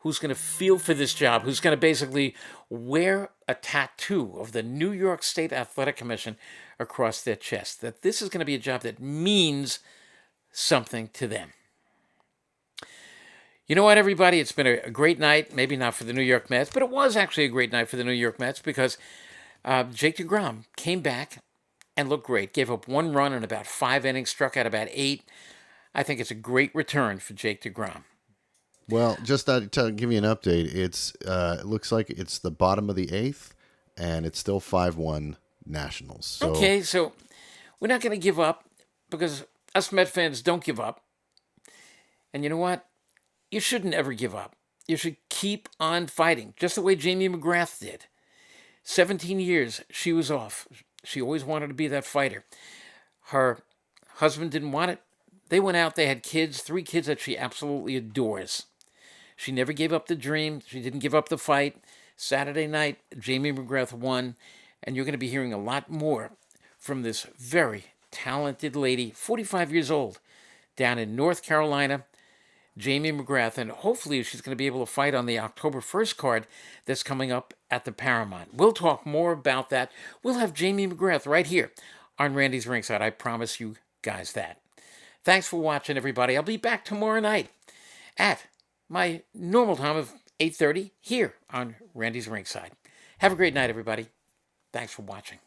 who's going to feel for this job, who's going to basically wear a tattoo of the New York State Athletic Commission across their chest, that this is going to be a job that means something to them. You know what, everybody? It's been a great night, maybe not for the New York Mets, but it was actually a great night for the New York Mets because Jake DeGrom came back and looked great. Gave up 1 run in about 5 innings, struck out about 8. I think it's a great return for Jake DeGrom. Well, just to give you an update, it looks like it's the bottom of the 8th, and it's still 5-1 Nationals. So, okay, so we're not going to give up because us Met fans don't give up. And you know what? You shouldn't ever give up. You should keep on fighting, just the way Jamie McGrath did. 17 years she was off. She always wanted to be that fighter. Her husband didn't want it. They went out, they had kids, 3 kids that she absolutely adores. She never gave up the dream. She didn't give up the fight. Saturday night, Jamie McGrath won, and you're going to be hearing a lot more from this very talented lady, 45 years old, down in North Carolina, Jamie McGrath, and hopefully she's going to be able to fight on the October 1st card that's coming up at the Paramount. We'll talk more about that. We'll have Jamie McGrath right here on Randy's Ringside. I promise you guys that. Thanks for watching, everybody. I'll be back tomorrow night at my normal time of 8:30 here on Randy's Ringside. Have a great night, everybody. Thanks for watching.